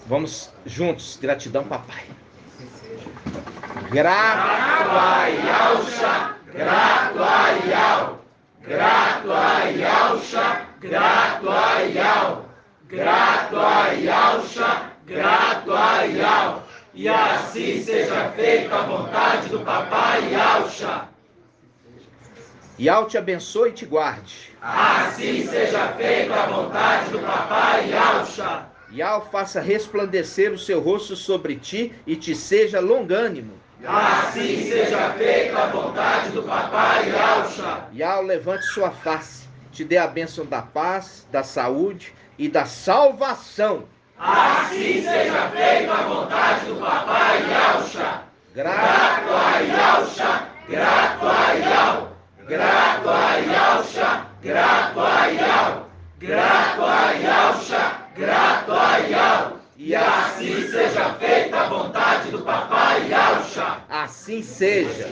Vamos juntos. Gratidão, papai. Grato a Yahusha, grato a Yah, grato a Yahusha, grato a Yah, grato a Yahusha, grato a Yah. E assim seja feita a vontade do papai Yahusha. Yah te abençoe e te guarde. Assim seja feita a vontade do papai Yahusha. Yah faça resplandecer o seu rosto sobre ti e te seja longânimo. Assim seja feita a vontade do papai Yahusha. Yah levante sua face, te dê a bênção da paz, da saúde e da salvação. Assim seja feita a vontade do papai Yahusha. Grato a Yahusha, grato a Yah, grato a Yahusha, grato a Yah, grato a Yahusha, grato a Yah. E assim seja feita a vontade do papai Yahusha. Assim seja.